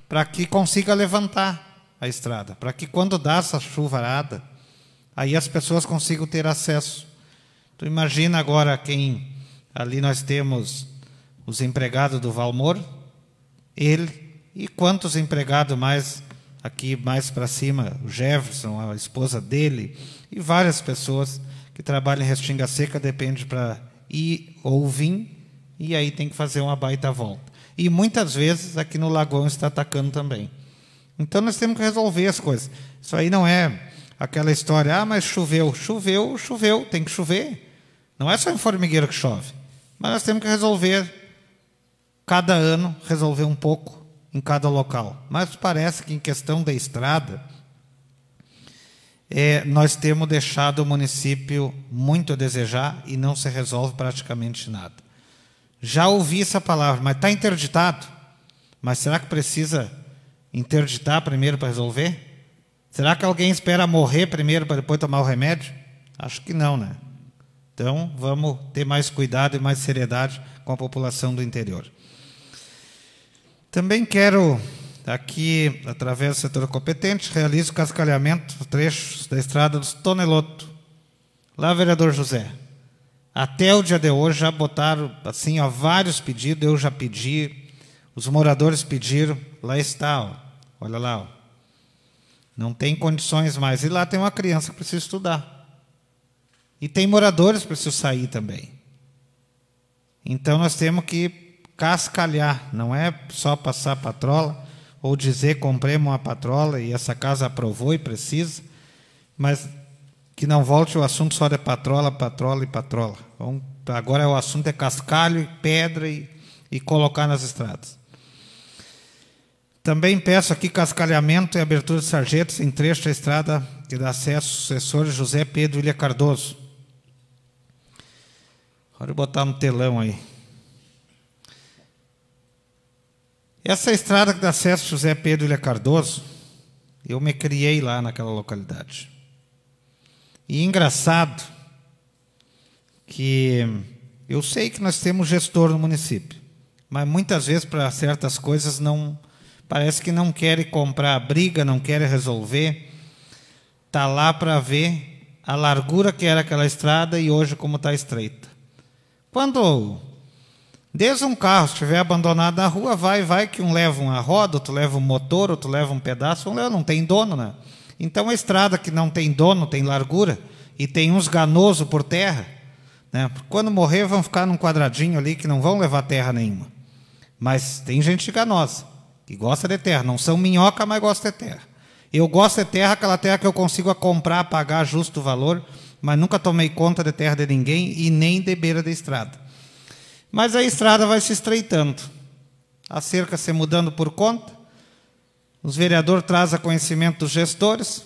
para que consiga levantar a estrada, para que quando dá essa chuvarada, aí as pessoas consigam ter acesso. Tu imagina agora quem ali nós temos os empregados do Valmor, ele e quantos empregados mais aqui mais para cima, o Jefferson, a esposa dele e várias pessoas que trabalham em Restinga Seca, depende para ir ou vir, e aí tem que fazer uma baita volta. E muitas vezes aqui no Lagoão está atacando também. Então nós temos que resolver as coisas. Isso aí não é aquela história, mas choveu, tem que chover. Não é só em formigueiro que chove. Mas nós temos que resolver, cada ano, resolver um pouco em cada local. Mas parece que em questão da estrada, nós temos deixado o município muito a desejar e não se resolve praticamente nada. Já ouvi essa palavra, mas está interditado. Mas será que precisa interditar primeiro para resolver? Será que alguém espera morrer primeiro para depois tomar o remédio? Acho que não, né? Então, vamos ter mais cuidado e mais seriedade com a população do interior. Também quero, aqui, através do setor competente, realizo o cascalhamento dos trechos da estrada dos Toneloto. Lá, vereador José, até o dia de hoje já botaram assim, ó, vários pedidos, eu já pedi, os moradores pediram, lá está, ó, olha lá, ó, não tem condições mais. E lá tem uma criança que precisa estudar. E tem moradores que precisam sair também. Então nós temos que cascalhar, não é só passar patrola, ou dizer compremos uma patrola e essa casa aprovou e precisa, mas que não volte o assunto só de patrola, patrola e patrola. Então, agora o assunto é cascalho, pedra e colocar nas estradas. Também peço aqui cascalhamento e abertura de sarjetos em trecho da estrada que dá acesso ao sucessor José Pedro Ilha Cardoso. Agora eu vou botar no telão aí. Essa estrada que dá acesso a José Pedro Ilha Cardoso, eu me criei lá naquela localidade. E engraçado que eu sei que nós temos gestor no município, mas muitas vezes para certas coisas não parece que não querem comprar a briga, não querem resolver. Está lá para ver a largura que era aquela estrada e hoje como está estreita. Quando desde um carro estiver abandonado na rua, vai que um leva uma roda, outro leva um motor, outro leva um pedaço, não tem dono, né? Então a estrada que não tem dono, tem largura, e tem uns ganosos por terra, né? Quando morrer vão ficar num quadradinho ali que não vão levar terra nenhuma. Mas tem gente ganosa, que gosta de terra, não são minhoca, mas gosta de terra. Eu gosto de terra, aquela terra que eu consigo comprar, pagar justo valor, mas nunca tomei conta de terra de ninguém e nem de beira da estrada. Mas a estrada vai se estreitando, a cerca se mudando por conta, os vereadores trazem a conhecimento dos gestores,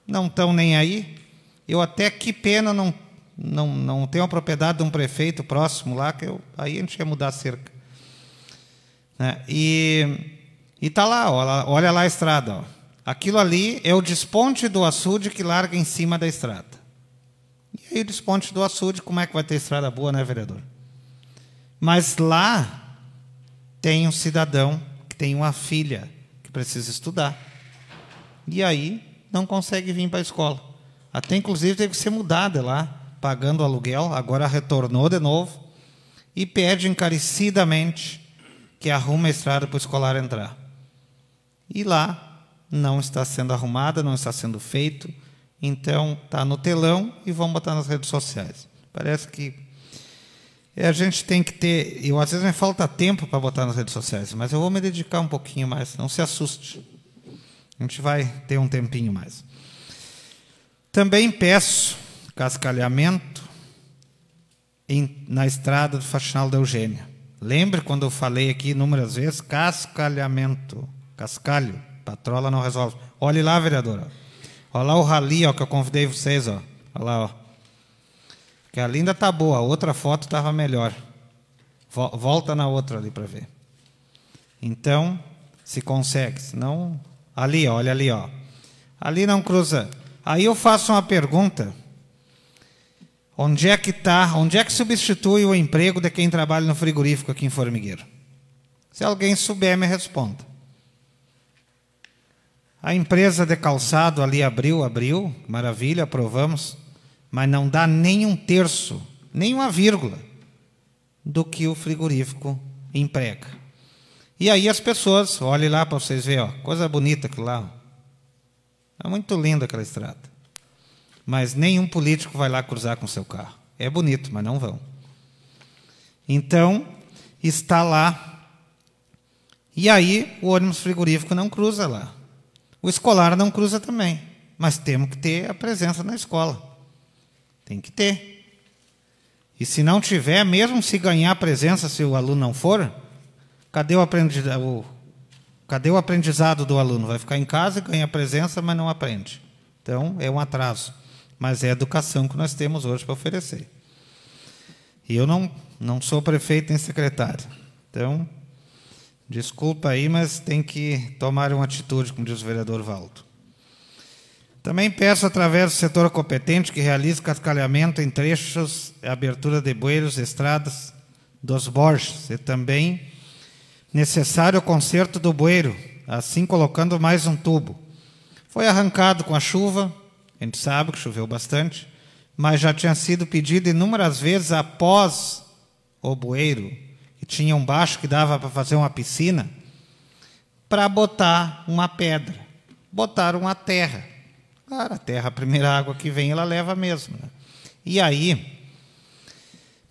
não estão nem aí, Eu até, que pena, não tenho a propriedade de um prefeito próximo lá, que aí a gente ia mudar a cerca. Né? E está lá, olha lá a estrada. Ó. Aquilo ali é o desponte do açude que larga em cima da estrada. E aí o desponte do açude, como é que vai ter estrada boa, né, vereador? Mas lá tem um cidadão que tem uma filha que precisa estudar. E aí não consegue vir para a escola. Até, inclusive, teve que ser mudada lá, pagando o aluguel, agora retornou de novo, e pede encarecidamente que arrume a estrada para o escolar entrar. E lá não está sendo arrumada, não está sendo feito, então está no telão e vão botar nas redes sociais. Parece que a gente tem que ter... às vezes me falta tempo para botar nas redes sociais, mas eu vou me dedicar um pouquinho mais, não se assuste. A gente vai ter um tempinho mais. Também peço cascalhamento na estrada do Faxinal da Eugênia. Lembre quando eu falei aqui inúmeras vezes, cascalhamento, cascalho, patrola não resolve. Olhe lá, vereadora. Olha lá o rali, ó, que eu convidei vocês. Ó. Olha lá, ó. Que a linda está boa, a outra foto estava melhor. Volta na outra ali para ver. Então, se consegue, senão... Ali, ó, olha ali, ó. Ali não cruza. Aí eu faço uma pergunta. Onde é que substitui o emprego de quem trabalha no frigorífico aqui em Formigueiro? Se alguém souber, me responda. A empresa de calçado ali abriu, maravilha, aprovamos, mas não dá nem um terço, nem uma vírgula do que o frigorífico emprega. E aí as pessoas, olhem lá para vocês verem, ó, coisa bonita aquilo lá. É muito linda aquela estrada. Mas nenhum político vai lá cruzar com seu carro. É bonito, mas não vão. Então, está lá. E aí, o ônibus frigorífico não cruza lá. O escolar não cruza também. Mas temos que ter a presença na escola. Tem que ter. E se não tiver, mesmo se ganhar a presença, se o aluno não for, cadê o aprendizado do aluno? Vai ficar em casa e ganha presença, mas não aprende. Então, é um atraso. Mas é a educação que nós temos hoje para oferecer. E eu não sou prefeito nem secretário. Então, desculpa aí, mas tem que tomar uma atitude, como diz o vereador Valdo. Também peço, através do setor competente, que realize cascalhamento em trechos, abertura de bueiros, estradas dos Borges. E também necessário o conserto do bueiro, assim colocando mais um tubo. Foi arrancado com a chuva, a gente sabe que choveu bastante, mas já tinha sido pedido inúmeras vezes após o bueiro, que tinha um baixo que dava para fazer uma piscina, para botar uma pedra. Botaram uma terra. Claro, a terra, a primeira água que vem, ela leva mesmo. Né? E aí,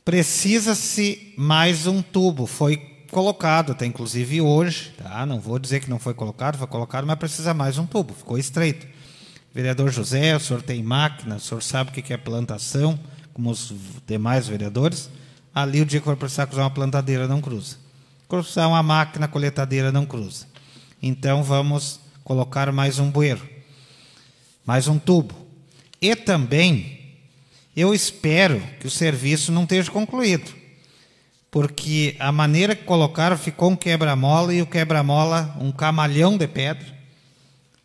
precisa-se mais um tubo. Foi colocado, até inclusive hoje, tá? Não vou dizer que não foi colocado, mas precisa mais um tubo, ficou estreito. Vereador José, o senhor tem máquina, o senhor sabe o que é plantação, como os demais vereadores. Ali, o dia que for precisar cruzar uma plantadeira, não cruza. Cruzar uma máquina coletadeira, não cruza. Então, vamos colocar mais um bueiro, mais um tubo. E também, eu espero que o serviço não esteja concluído, porque a maneira que colocaram ficou um quebra-mola, e o quebra-mola, um camalhão de pedra.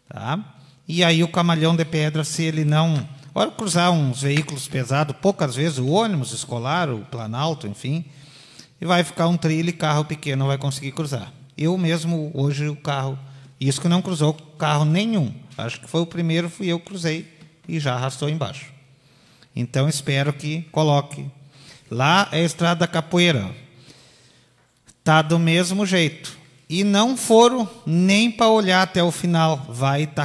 Tá? E aí o camalhão de pedra, se ele não... Hora cruzar uns veículos pesados, poucas vezes, o ônibus escolar, o Planalto, enfim, e vai ficar um trilho e carro pequeno não vai conseguir cruzar. Eu mesmo, hoje, o carro... Isso que não cruzou carro nenhum. Acho que foi o primeiro, fui eu que cruzei e já arrastou embaixo. Então, espero que coloque. Lá é a Estrada da Capoeira. Está do mesmo jeito. E não foram nem para olhar até o final.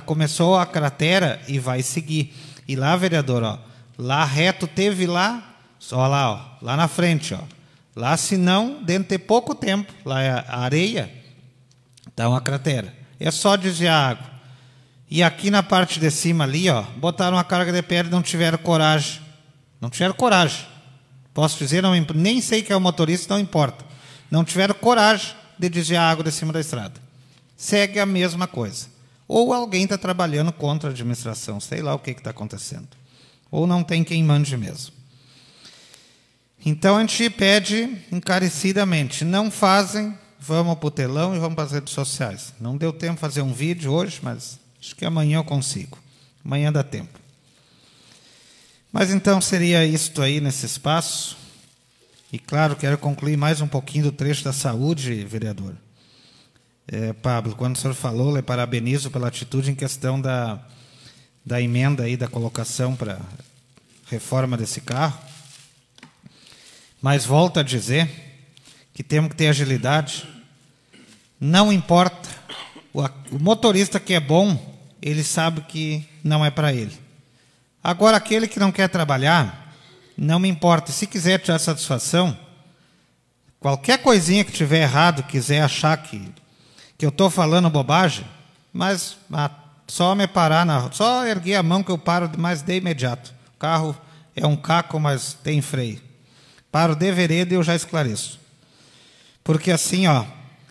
Começou a cratera e vai seguir. E lá, vereador, ó, lá reto teve lá, só lá, ó, lá na frente, ó. Lá, se não, dentro de pouco tempo, lá é a areia, está uma cratera. É só desviar a água. E aqui na parte de cima ali, ó, botaram uma carga de pedra e não tiveram coragem. Não tiveram coragem. Posso dizer, não, nem sei que é o motorista, não importa. Não tiveram coragem de desviar a água de cima da estrada. Segue a mesma coisa. Ou alguém está trabalhando contra a administração, sei lá o que está acontecendo. ou não tem quem mande mesmo. Então a gente pede encarecidamente, não fazem, vamos para o telão e vamos para as redes sociais. Não deu tempo de fazer um vídeo hoje, mas acho que amanhã eu consigo. Amanhã dá tempo. Mas então seria isto aí nesse espaço. E claro, quero concluir mais um pouquinho do trecho da saúde, vereador. Pablo, quando o senhor falou, eu parabenizo pela atitude em questão da emenda aí, da colocação para reforma desse carro. Mas volto a dizer que temos que ter agilidade. Não importa. O motorista que é bom, ele sabe que não é para ele. Agora, aquele que não quer trabalhar, não me importa. Se quiser tirar satisfação, qualquer coisinha que tiver errado, quiser achar que eu estou falando bobagem, mas só me parar, só erguer a mão que eu paro, mas de imediato. O carro é um caco, mas tem freio. Paro de vereda e eu já esclareço. Porque assim,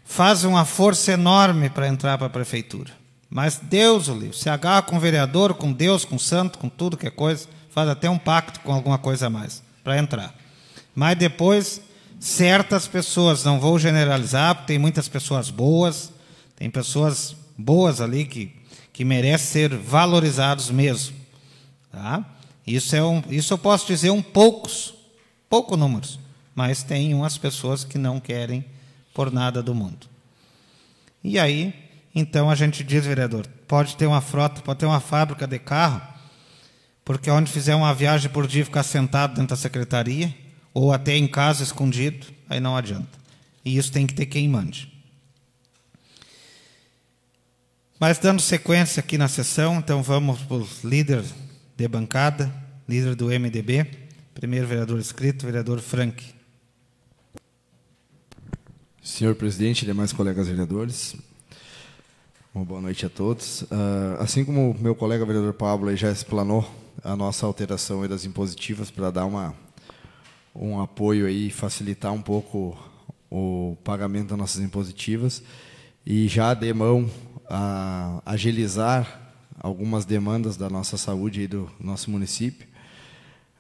faz uma força enorme para entrar para a prefeitura. Mas Deus o livre, se agarra com o vereador, com Deus, com o santo, com tudo que é coisa, faz até um pacto com alguma coisa a mais para entrar. Mas depois, certas pessoas, não vou generalizar, porque tem muitas pessoas boas, tem pessoas boas ali que merecem ser valorizados mesmo. Tá? Isso eu posso dizer poucos números, mas tem umas pessoas que não querem por nada do mundo. E aí, então a gente diz, vereador, pode ter uma frota, pode ter uma fábrica de carro, porque onde fizer uma viagem por dia ficar sentado dentro da secretaria, ou até em casa escondido, aí não adianta. E isso tem que ter quem mande. Mas dando sequência aqui na sessão, então vamos para o líder de bancada, líder do MDB, primeiro vereador inscrito, vereador Frank. Senhor presidente e demais colegas vereadores, uma boa noite a todos. Assim como o meu colega vereador Pablo aí já explanou a nossa alteração aí das impositivas para dar um apoio aí, facilitar um pouco o pagamento das nossas impositivas e já de mão a agilizar algumas demandas da nossa saúde aí do nosso município,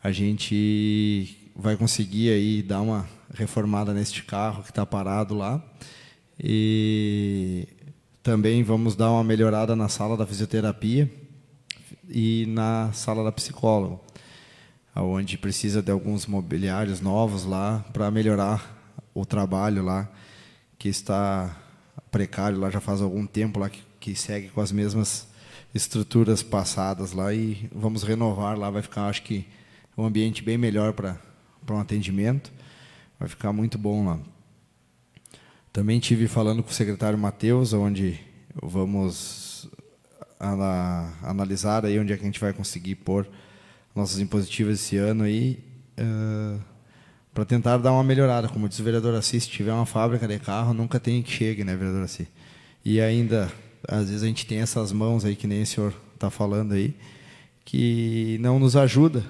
a gente vai conseguir aí dar uma reformada neste carro que está parado lá e também vamos dar uma melhorada na sala da fisioterapia e na sala da psicóloga, onde precisa de alguns mobiliários novos lá para melhorar o trabalho lá, que está precário lá já faz algum tempo lá, que segue com as mesmas estruturas passadas lá, e vamos renovar lá, vai ficar, acho que, um ambiente bem melhor para um atendimento, vai ficar muito bom lá. Também tive falando com o secretário Matheus, onde vamos analisar aí onde é que a gente vai conseguir pôr nossas impositivas esse ano aí, para tentar dar uma melhorada. Como diz o vereador Assis, se tiver uma fábrica de carro, nunca tem que chegue, né, vereador Assis? E ainda, às vezes a gente tem essas mãos aí, que nem o senhor está falando aí, que não nos ajuda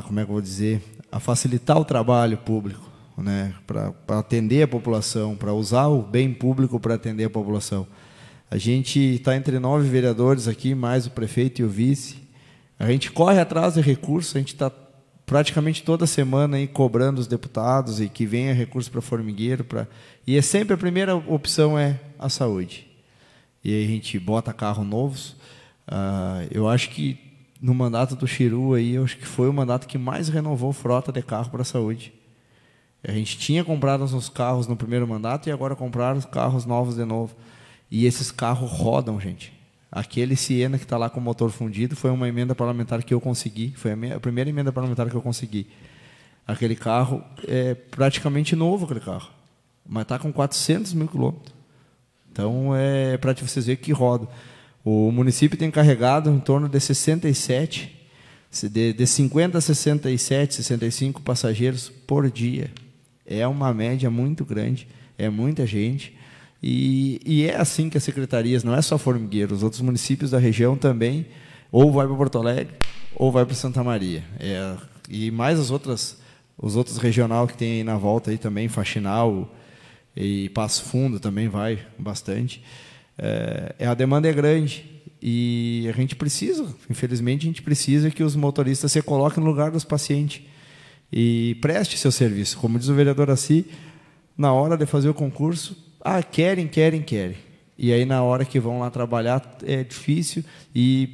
como é que eu vou dizer, a facilitar o trabalho público, né, para atender a população, para usar o bem público para atender a população. A gente está entre 9 vereadores aqui, mais o prefeito e o vice. A gente corre atrás de recursos, a gente está praticamente toda semana aí cobrando os deputados e que venha recurso para formigueiro. E é sempre a primeira opção é a saúde. E aí a gente bota carro novos. Eu acho que no mandato do Chiru, aí, eu acho que foi o mandato que mais renovou frota de carro para a saúde. A gente tinha comprado uns carros no primeiro mandato e agora compraram os carros novos de novo. E esses carros rodam, gente. Aquele Siena que está lá com o motor fundido foi uma emenda parlamentar que eu consegui, foi a primeira emenda parlamentar que eu consegui. Aquele carro é praticamente novo, aquele carro, mas está com 400 mil quilômetros. Então, é para vocês verem que roda. O município tem carregado em torno de 67, de 50 a 67, 65 passageiros por dia. É uma média muito grande, é muita gente. E é assim que as secretarias, não é só Formigueiro, os outros municípios da região também, ou vai para Porto Alegre, ou vai para Santa Maria. E mais os outros regional que tem aí na volta aí também, Faxinal e Passo Fundo também vai bastante. A demanda é grande E a gente precisa, infelizmente, a gente precisa que os motoristas se coloquem no lugar dos pacientes e preste seu serviço. Como diz o vereador Assi, na hora de fazer o concurso, querem. E aí, na hora que vão lá trabalhar, é difícil. E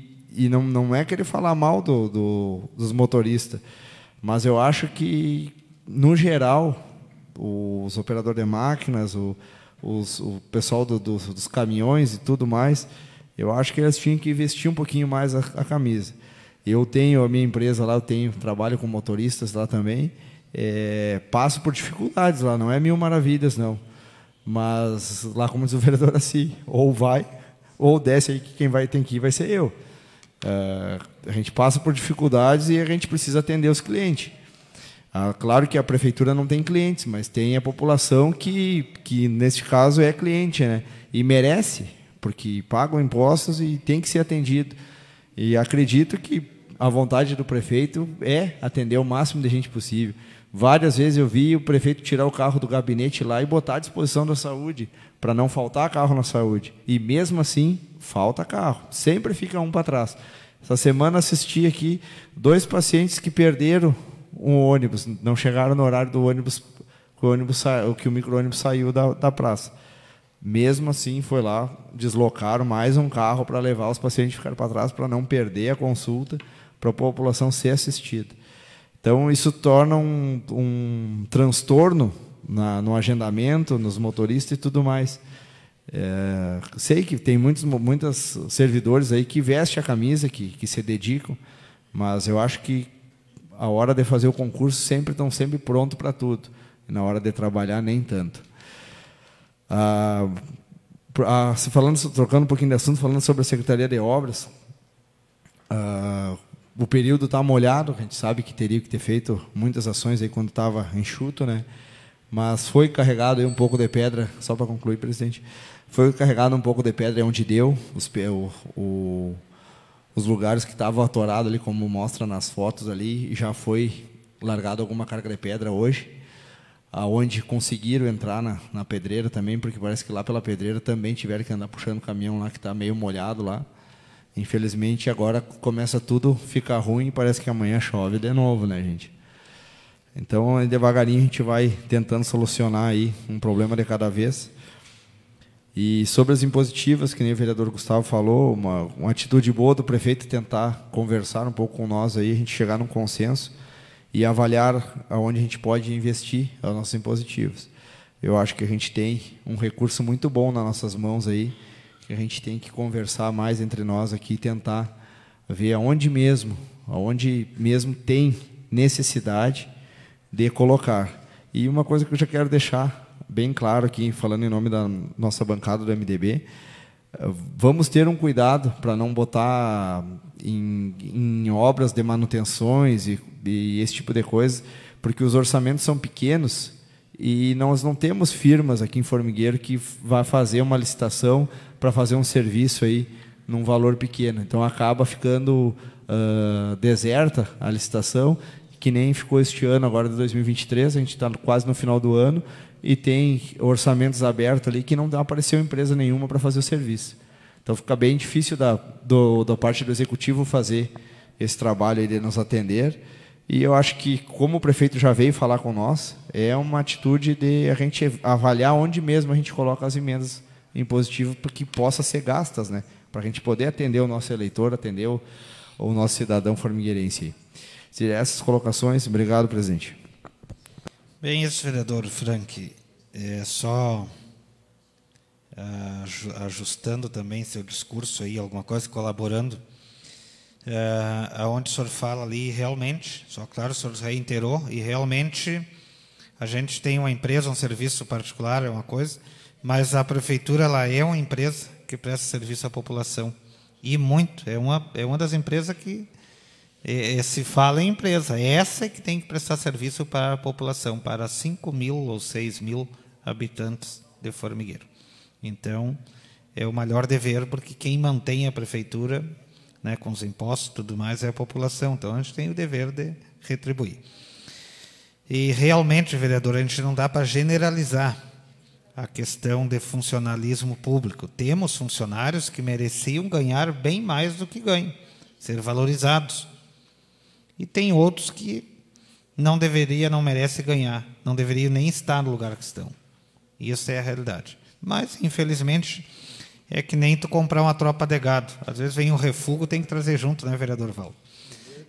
não é querer falar mal dos motoristas, mas eu acho que, no geral, os operadores de máquinas, o pessoal dos caminhões e tudo mais, eu acho que eles tinham que investir um pouquinho mais a camisa. Eu tenho a minha empresa lá, trabalho com motoristas lá também, passo por dificuldades lá, não é mil maravilhas, não. Mas lá, como diz o vereador assim, ou vai, ou desce aí, que quem tem que ir vai ser eu. A gente passa por dificuldades e a gente precisa atender os clientes. Claro que a prefeitura não tem clientes, mas tem a população que neste caso é cliente, né? E merece, porque pagam impostos e tem que ser atendido. E acredito que a vontade do prefeito é atender o máximo de gente possível. Várias vezes eu vi o prefeito tirar o carro do gabinete lá e botar à disposição da saúde, para não faltar carro na saúde. E mesmo assim, falta carro. Sempre fica um para trás. Essa semana assisti aqui 2 pacientes que perderam um ônibus, não chegaram no horário do ônibus, que o micro-ônibus saiu da praça. Mesmo assim, foi lá, deslocaram mais um carro para levar os pacientes que ficaram para trás, para não perder a consulta, para a população ser assistida. Então, isso torna um transtorno no agendamento, nos motoristas e tudo mais. Sei que tem muitos servidores aí que vestem a camisa, que se dedicam, mas eu acho que a hora de fazer o concurso estão sempre prontos para tudo. E na hora de trabalhar, nem tanto. Trocando um pouquinho de assunto, falando sobre a Secretaria de Obras, o período está molhado, a gente sabe que teria que ter feito muitas ações aí quando estava enxuto, né? Mas foi carregado aí um pouco de pedra, só para concluir, presidente, foi carregado um pouco de pedra onde deu, os lugares que estavam atorados ali, como mostra nas fotos ali, já foi largado alguma carga de pedra hoje, aonde conseguiram entrar na pedreira também, porque parece que lá pela pedreira também tiveram que andar puxando o caminhão lá, que está meio molhado lá. Infelizmente, agora começa tudo a ficar ruim e parece que amanhã chove de novo, né, gente? Então, devagarinho, a gente vai tentando solucionar aí um problema de cada vez. E sobre as impositivas, que nem o vereador Gustavo falou, uma atitude boa do prefeito tentar conversar um pouco com nós aí, a gente chegar num consenso e avaliar aonde a gente pode investir as nossas impositivas. Eu acho que a gente tem um recurso muito bom nas nossas mãos aí, que a gente tem que conversar mais entre nós aqui e tentar ver aonde mesmo tem necessidade de colocar. E uma coisa que eu já quero deixar bem claro aqui, falando em nome da nossa bancada do MDB, vamos ter um cuidado para não botar em obras de manutenções e esse tipo de coisa, porque os orçamentos são pequenos e nós não temos firmas aqui em Formigueiro que vai fazer uma licitação para fazer um serviço aí num valor pequeno. Então acaba ficando deserta a licitação, que nem ficou este ano, agora de 2023, a gente está quase no final do ano, e tem orçamentos abertos ali que não apareceu empresa nenhuma para fazer o serviço. Então fica bem difícil da parte do executivo fazer esse trabalho aí de nos atender. E eu acho que, como o prefeito já veio falar com nós, é uma atitude de a gente avaliar onde mesmo a gente coloca as emendas impositivas para que possa ser gastas, né? Para a gente poder atender o nosso eleitor, atender o nosso cidadão formigueirense. Seria essas colocações. Obrigado, presidente. Bem, isso, vereador Frank, só ajustando também seu discurso aí, alguma coisa, colaborando, aonde o senhor fala ali, realmente, só claro, o senhor reiterou, e realmente a gente tem uma empresa, um serviço particular, é uma coisa, mas a prefeitura ela é uma empresa que presta serviço à população, e muito, é uma das empresas que se fala em empresa, essa é que tem que prestar serviço para a população, para 5.000 ou 6.000 habitantes de Formigueiro. Então, é o maior dever, porque quem mantém a prefeitura, né, com os impostos e tudo mais, é a população. Então, a gente tem o dever de retribuir. E, realmente, vereador, a gente não dá para generalizar, a questão de funcionalismo público. Temos funcionários que mereciam ganhar bem mais do que ganham, ser valorizados. E tem outros que não merecem ganhar, não deveriam nem estar no lugar que estão. Isso é a realidade. Mas, infelizmente, é que nem tu comprar uma tropa de gado. Às vezes vem um refúgio, tem que trazer junto, né, vereador Valdo?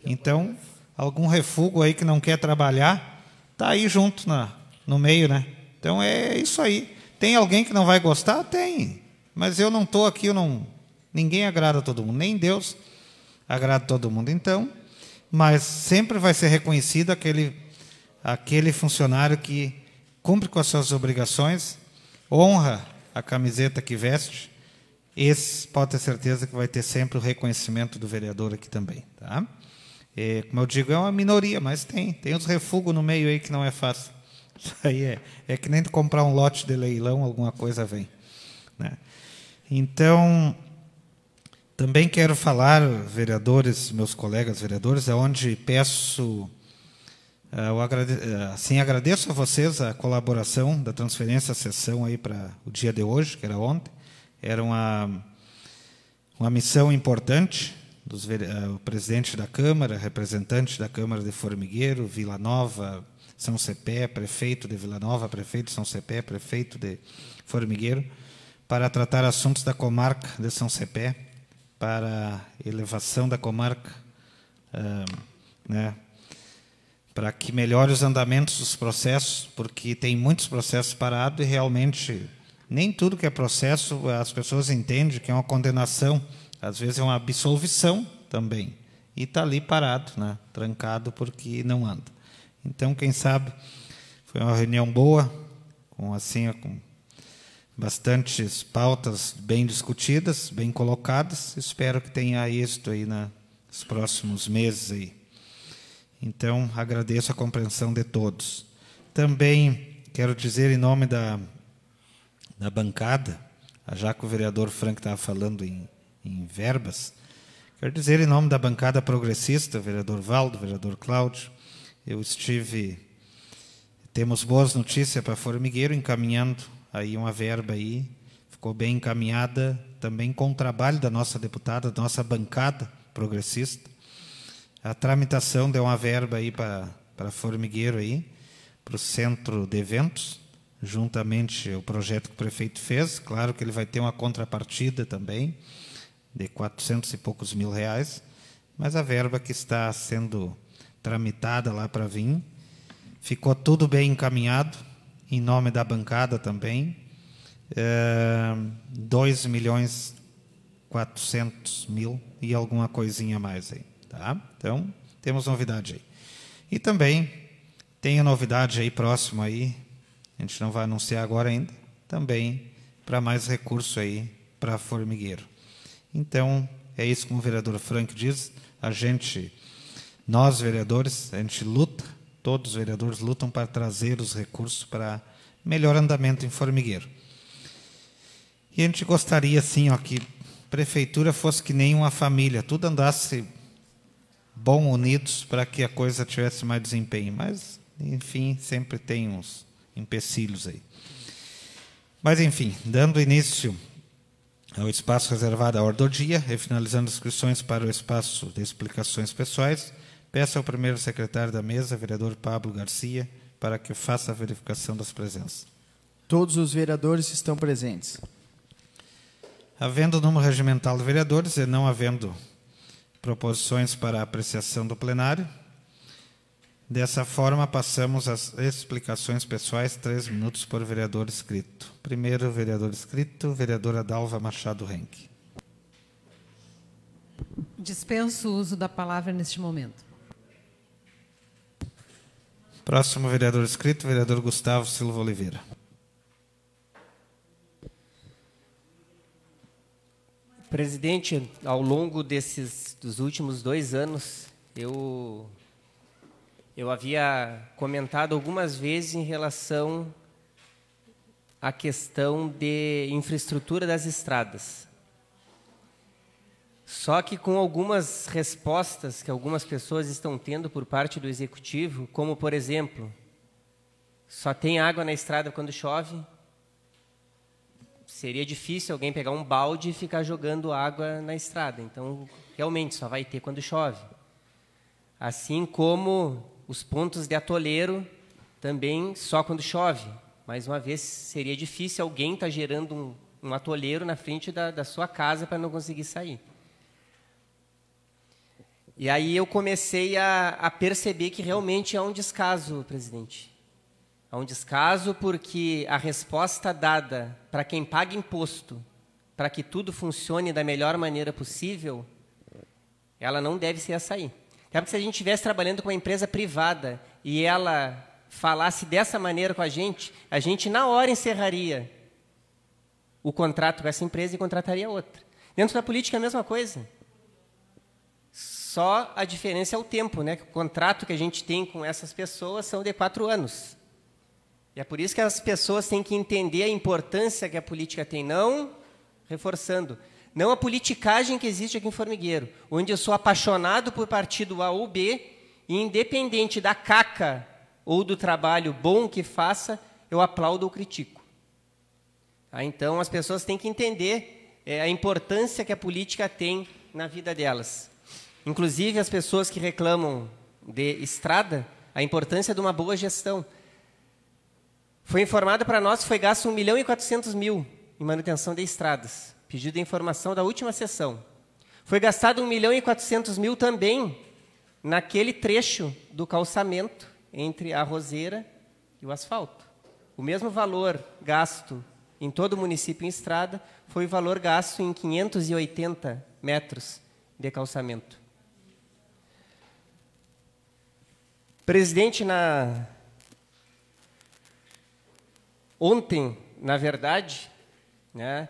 Então, algum refúgio aí que não quer trabalhar, está aí junto no meio, né? Então, é isso aí. Tem alguém que não vai gostar? Tem. Mas eu não estou aqui, ninguém agrada a todo mundo, nem Deus agrada a todo mundo. Então, mas sempre vai ser reconhecido aquele funcionário que cumpre com as suas obrigações, honra a camiseta que veste. Esse pode ter certeza que vai ter sempre o reconhecimento do vereador aqui também. Tá? Como eu digo, é uma minoria, mas tem os refúgios no meio aí que não é fácil. Isso aí é que nem comprar um lote de leilão, alguma coisa vem. Né? Então, também quero falar, vereadores, meus colegas vereadores, aonde peço, agradeço a vocês a colaboração da transferência à sessão aí para o dia de hoje, que era ontem. Era uma missão importante o presidente da Câmara, representante da Câmara de Formigueiro, Vila Nova, São Cepé, prefeito de Vila Nova, prefeito de São Cepé, prefeito de Formigueiro, para tratar assuntos da comarca de São Cepé, para a elevação da comarca, né, para que melhore os andamentos dos processos, porque tem muitos processos parados e realmente nem tudo que é processo as pessoas entendem que é uma condenação, às vezes é uma absolvição também, e está ali parado, né, trancado porque não anda. Então, quem sabe, foi uma reunião boa, com bastantes pautas bem discutidas, bem colocadas. Espero que tenha êxito aí nos próximos meses aí. Então, agradeço a compreensão de todos. Também quero dizer em nome da bancada, já que o vereador Frank estava falando em verbas, quero dizer em nome da bancada progressista, vereador Valdo, vereador Cláudio, temos boas notícias para Formigueiro, encaminhando aí uma verba aí, ficou bem encaminhada, também com o trabalho da nossa deputada, da nossa bancada progressista. A tramitação deu uma verba aí para Formigueiro aí, para o centro de eventos, juntamente o projeto que o prefeito fez. Claro que ele vai ter uma contrapartida também, de 400 e poucos mil reais, mas a verba que está sendo tramitada lá para vir, ficou tudo bem encaminhado, em nome da bancada também, 2.400.000 e alguma coisinha mais aí, tá? Então, temos novidade aí. E também tem a novidade aí próxima aí, a gente não vai anunciar agora ainda, também para mais recurso aí para Formigueiro. Então, é isso como o vereador Frank diz, nós vereadores, a gente luta, todos os vereadores lutam para trazer os recursos para melhor andamento em Formigueiro. E a gente gostaria, assim, que a prefeitura fosse que nem uma família, tudo andasse bom, unidos, para que a coisa tivesse mais desempenho. Mas, enfim, sempre tem uns empecilhos aí. Mas, enfim, dando início ao espaço reservado à ordem do dia, e finalizando as inscrições para o espaço de explicações pessoais, peço ao primeiro secretário da mesa, vereador Pablo Garcia, para que faça a verificação das presenças. Todos os vereadores estão presentes. Havendo número regimental de vereadores e não havendo proposições para a apreciação do plenário, dessa forma passamos às explicações pessoais, 3 minutos por vereador inscrito. Primeiro vereador inscrito, vereadora Dalva Machado Henke. Dispenso o uso da palavra neste momento. Próximo vereador inscrito, vereador Gustavo Silva Oliveira. Presidente, ao longo dos últimos 2 anos, eu havia comentado algumas vezes em relação à questão de infraestrutura das estradas. Só que com algumas respostas que algumas pessoas estão tendo por parte do Executivo, como, por exemplo, só tem água na estrada quando chove, seria difícil alguém pegar um balde e ficar jogando água na estrada. Então, realmente, só vai ter quando chove. Assim como os pontos de atoleiro, também só quando chove. Mais uma vez, seria difícil alguém estar gerando um atoleiro na frente da sua casa para não conseguir sair. E aí eu comecei a perceber que realmente há um descaso, presidente. Há um descaso porque a resposta dada para quem paga imposto, para que tudo funcione da melhor maneira possível, ela não deve ser essa aí. Até porque se a gente estivesse trabalhando com uma empresa privada e ela falasse dessa maneira com a gente na hora encerraria o contrato com essa empresa e contrataria outra. Dentro da política é a mesma coisa. Só a diferença é o tempo, né? Que o contrato que a gente tem com essas pessoas são de 4 anos. E é por isso que as pessoas têm que entender a importância que a política tem, não reforçando, não a politicagem que existe aqui em Formigueiro, onde eu sou apaixonado por partido A ou B, e independente da caca ou do trabalho bom que faça, eu aplaudo ou critico. Então, as pessoas têm que entender a importância que a política tem na vida delas. Inclusive, as pessoas que reclamam de estrada, a importância de uma boa gestão. Foi informado para nós que foi gasto 1.400.000 em manutenção de estradas. Pedido de informação da última sessão. Foi gastado 1.400.000 também naquele trecho do calçamento entre a roseira e o asfalto. O mesmo valor gasto em todo o município em estrada foi o valor gasto em 580 metros de calçamento. Presidente, ontem, na verdade, né,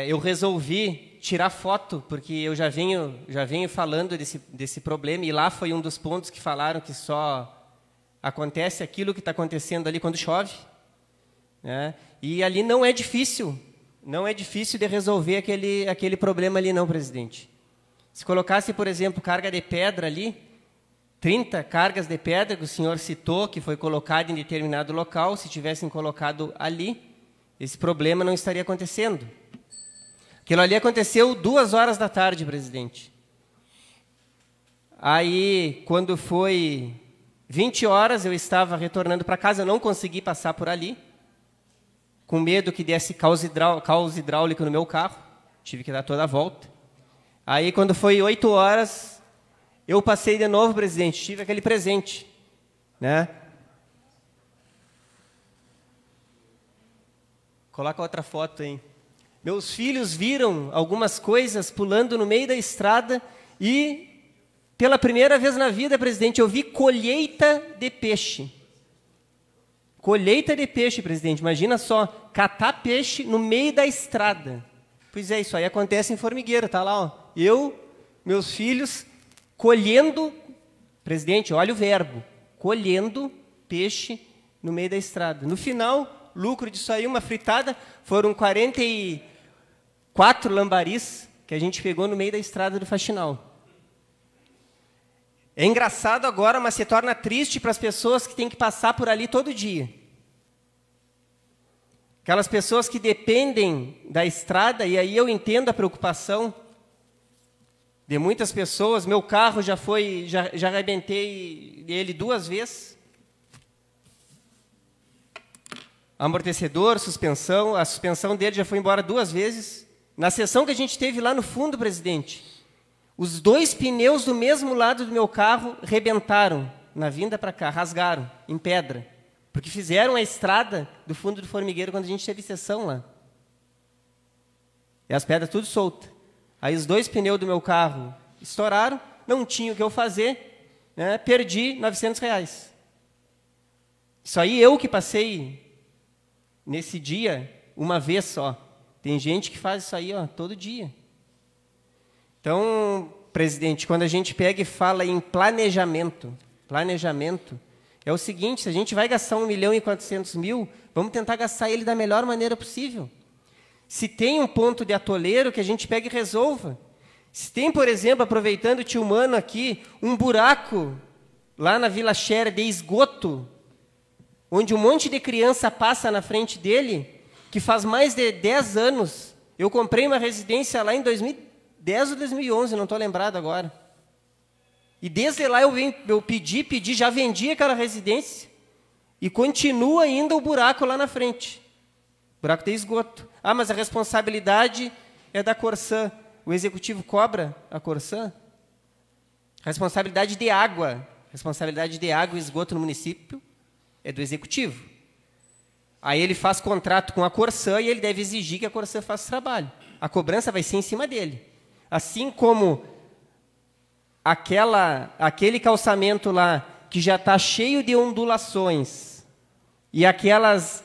eu resolvi tirar foto, porque eu já venho falando desse problema, e lá foi um dos pontos que falaram que só acontece aquilo que está acontecendo ali quando chove, né, e ali não é difícil de resolver aquele problema ali não, presidente. Se colocasse, por exemplo, carga de pedra ali, 30 cargas de pedra que o senhor citou, que foi colocado em determinado local, se tivessem colocado ali, esse problema não estaria acontecendo. Aquilo ali aconteceu 2 horas da tarde, presidente. Aí, quando foi 20 horas, eu estava retornando para casa, eu não consegui passar por ali, com medo que desse caos hidráulico no meu carro, tive que dar toda a volta. Aí, quando foi 8 horas... eu passei de novo, presidente, tive aquele presente, né? Coloca outra foto aí. Meus filhos viram algumas coisas pulando no meio da estrada e, pela primeira vez na vida, presidente, eu vi colheita de peixe. Colheita de peixe, presidente. Imagina só, catar peixe no meio da estrada. Pois é, isso aí acontece em Formigueiro, tá lá, ó. Eu, meus filhos... colhendo, presidente, olha o verbo, colhendo peixe no meio da estrada. No final, lucro disso aí, uma fritada, foram 44 lambaris que a gente pegou no meio da estrada do Faxinal. É engraçado agora, mas se torna triste para as pessoas que têm que passar por ali todo dia. Aquelas pessoas que dependem da estrada, e aí eu entendo a preocupação de muitas pessoas. Meu carro já arrebentei ele 2 vezes. Amortecedor, suspensão, a suspensão dele já foi embora 2 vezes. Na sessão que a gente teve lá no fundo, presidente, os 2 pneus do mesmo lado do meu carro rebentaram na vinda para cá, rasgaram em pedra, porque fizeram a estrada do fundo do formigueiro quando a gente teve sessão lá. E as pedras tudo soltas. Aí os 2 pneus do meu carro estouraram, não tinha o que eu fazer, né, perdi R$900. Isso aí eu que passei nesse dia uma vez só. Tem gente que faz isso aí, ó, todo dia. Então, presidente, quando a gente pega e fala em planejamento é o seguinte: se a gente vai gastar 1.400.000, vamos tentar gastar ele da melhor maneira possível. Se tem um ponto de atoleiro, que a gente pegue e resolva. Se tem, por exemplo, aproveitando o tio Mano aqui, um buraco lá na Vila Xera de esgoto, onde um monte de criança passa na frente dele, que faz mais de 10 anos, eu comprei uma residência lá em 2010 ou 2011, não estou lembrado agora. E desde lá eu pedi, já vendi aquela residência e continua ainda o buraco lá na frente. Buraco de esgoto. Ah, mas a responsabilidade é da Corsã. O executivo cobra a Corsã? Responsabilidade de água e esgoto no município é do executivo. Aí ele faz contrato com a Corsã e ele deve exigir que a Corsã faça o trabalho. A cobrança vai ser em cima dele. Assim como aquele calçamento lá que já está cheio de ondulações e aquelas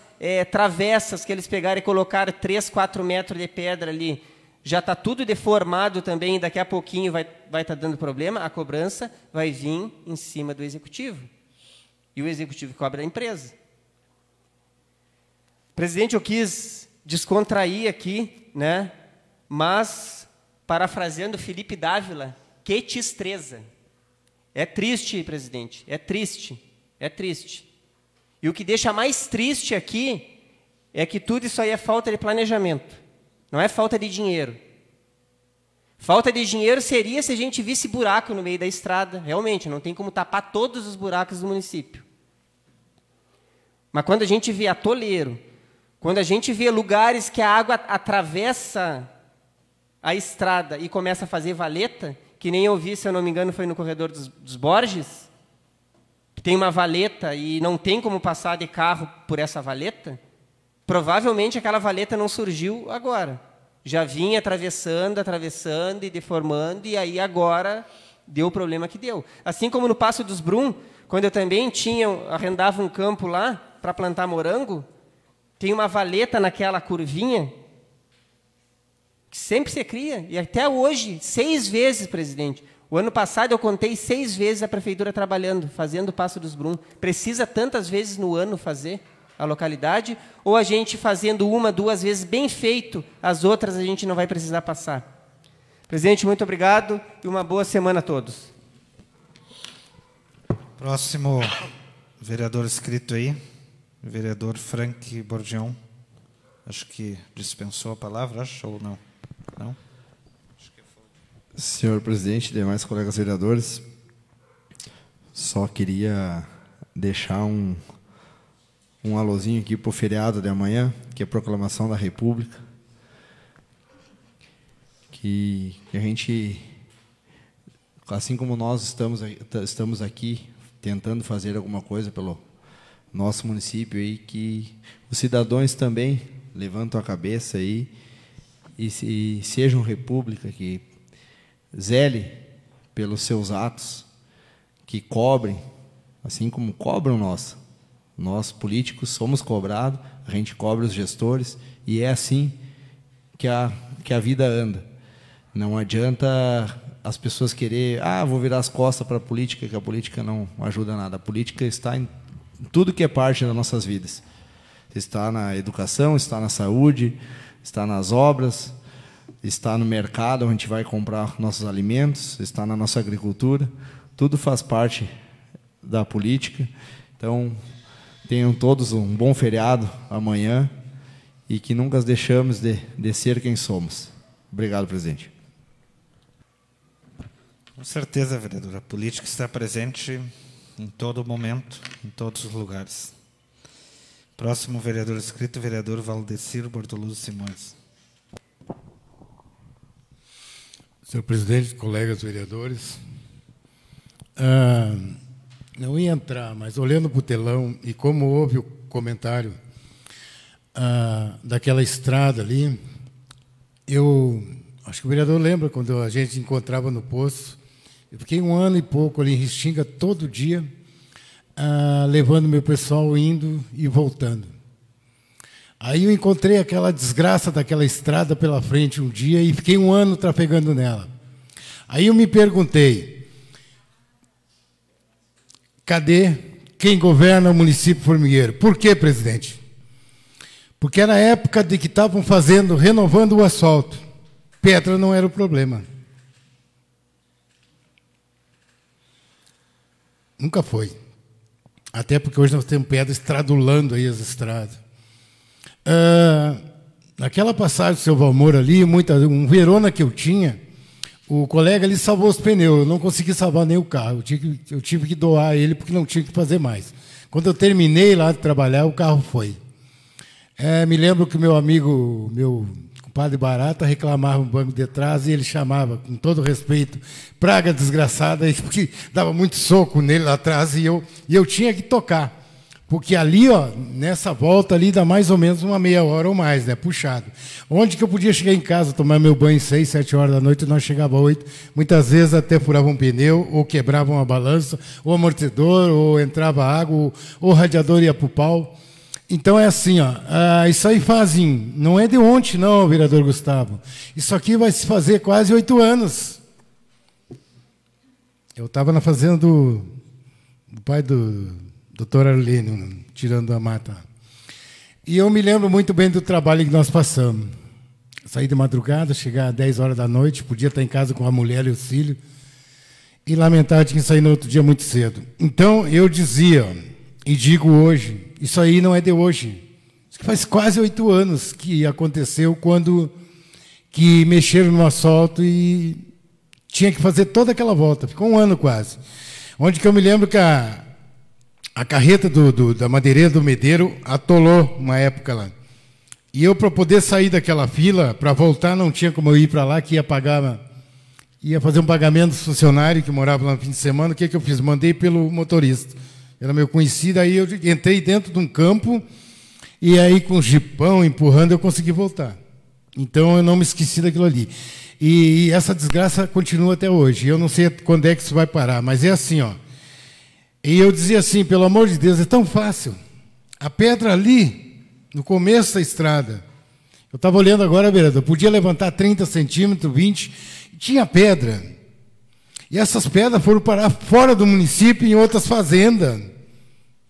travessas que eles pegaram e colocaram 3, 4 metros de pedra ali, já está tudo deformado também, daqui a pouquinho vai estar dando problema, a cobrança vai vir em cima do executivo. E o executivo cobra a empresa. Presidente, eu quis descontrair aqui, né? Mas, parafraseando Felipe Dávila, que tistreza. É triste, presidente, é triste. E o que deixa mais triste aqui é que tudo isso aí é falta de planejamento. Não é falta de dinheiro. Falta de dinheiro seria se a gente visse buraco no meio da estrada. Realmente, não tem como tapar todos os buracos do município. Mas quando a gente vê atoleiro, quando a gente vê lugares que a água atravessa a estrada e começa a fazer valeta, que nem eu vi, se eu não me engano, foi no corredor dos Borges, que tem uma valeta e não tem como passar de carro por essa valeta, provavelmente aquela valeta não surgiu agora. Já vinha atravessando e deformando, e aí agora deu o problema que deu. Assim como no Passo dos Brum, quando eu também arrendava um campo lá para plantar morango, tem uma valeta naquela curvinha que sempre se cria, e até hoje, 6 vezes, presidente. O ano passado eu contei 6 vezes a prefeitura trabalhando, fazendo o Passo dos Brum. Precisa tantas vezes no ano fazer a localidade, ou a gente fazendo 1, 2 vezes bem feito, as outras a gente não vai precisar passar. Presidente, muito obrigado e uma boa semana a todos. Próximo vereador inscrito aí, vereador Frank Borgião. Acho que dispensou a palavra, ou não? Não? Senhor presidente, demais colegas vereadores, só queria deixar um alôzinho aqui para o feriado de amanhã, que é a proclamação da República, que a gente, assim como nós estamos aqui tentando fazer alguma coisa pelo nosso município, aí, que os cidadãos também levantam a cabeça aí e sejam República, que zele pelos seus atos, que cobrem, assim como cobram nós. Nós, políticos, somos cobrados, a gente cobra os gestores, e é assim que a vida anda. Não adianta as pessoas querer, vou virar as costas para a política, que a política não ajuda nada. A política está em tudo que é parte das nossas vidas. Está na educação, está na saúde, está nas obras, está no mercado, onde a gente vai comprar nossos alimentos, está na nossa agricultura. Tudo faz parte da política. Então, tenham todos um bom feriado amanhã e que nunca deixamos de ser quem somos. Obrigado, presidente. Com certeza, vereador. A política está presente em todo momento, em todos os lugares. Próximo vereador inscrito, vereador Valdecir Bortoluso Simões. Senhor presidente, colegas vereadores, não ia entrar, mas olhando para o telão, e como houve o comentário daquela estrada ali, eu acho que o vereador lembra quando a gente encontrava no posto. Eu fiquei 1 ano e pouco ali em Restinga, todo dia, levando meu pessoal indo e voltando. Aí eu encontrei aquela desgraça daquela estrada pela frente um dia e fiquei 1 ano trafegando nela. Aí eu me perguntei, cadê quem governa o município Formigueiro? Por quê, presidente? Porque era a época de que estavam renovando o asfalto. Pedra não era o problema. Nunca foi. Até porque hoje nós temos pedra estradulando aí as estradas. naquela passagem do seu Valmor ali, um Verona que eu tinha, o colega ali salvou os pneus, eu não consegui salvar nem o carro, eu tive que doar ele porque não tinha que fazer mais. Quando eu terminei lá de trabalhar, o carro foi. Me lembro que meu amigo, meu compadre Barata, reclamava no banco de trás e ele chamava, com todo respeito, praga desgraçada, porque dava muito soco nele lá atrás e eu tinha que tocar. Porque ali, ó, nessa volta ali, dá mais ou menos uma meia hora ou mais, né? Puxado. Onde que eu podia chegar em casa, tomar meu banho 6, 7 horas da noite, e nós chegava 8, muitas vezes até furava um pneu, ou quebrava uma balança, ou amortecedor, ou entrava água, ou o radiador ia para o pau. Então é assim, ó, isso aí fazem, não é de ontem não, vereador Gustavo. Isso aqui vai se fazer quase 8 anos. Eu estava na fazenda do pai do doutor Arlênio, tirando a mata. E eu me lembro muito bem do trabalho que nós passamos. Sair de madrugada, chegar às 10 horas da noite, podia estar em casa com a mulher e o filho, e lamentar tinha que sair no outro dia muito cedo. Então, eu dizia, e digo hoje, isso aí não é de hoje. Isso que faz quase 8 anos que aconteceu quando que mexeram no asfalto e tinha que fazer toda aquela volta. Ficou um ano quase. Onde que eu me lembro que a carreta da madeireira do Medeiro atolou uma época lá. E eu, para poder sair daquela fila, para voltar, não tinha como eu ir para lá, que ia fazer um pagamento dos funcionários que moravam lá no fim de semana. O que eu fiz? Mandei pelo motorista. Era meu conhecido, aí eu entrei dentro de um campo e aí com o jipão empurrando eu consegui voltar. Então eu não me esqueci daquilo ali. E essa desgraça continua até hoje. Eu não sei quando é que isso vai parar, mas é assim, ó. E eu dizia assim, pelo amor de Deus, é tão fácil. A pedra ali, no começo da estrada, eu estava olhando agora, vereador, podia levantar 30 centímetros, 20, e tinha pedra. E essas pedras foram parar fora do município, em outras fazendas.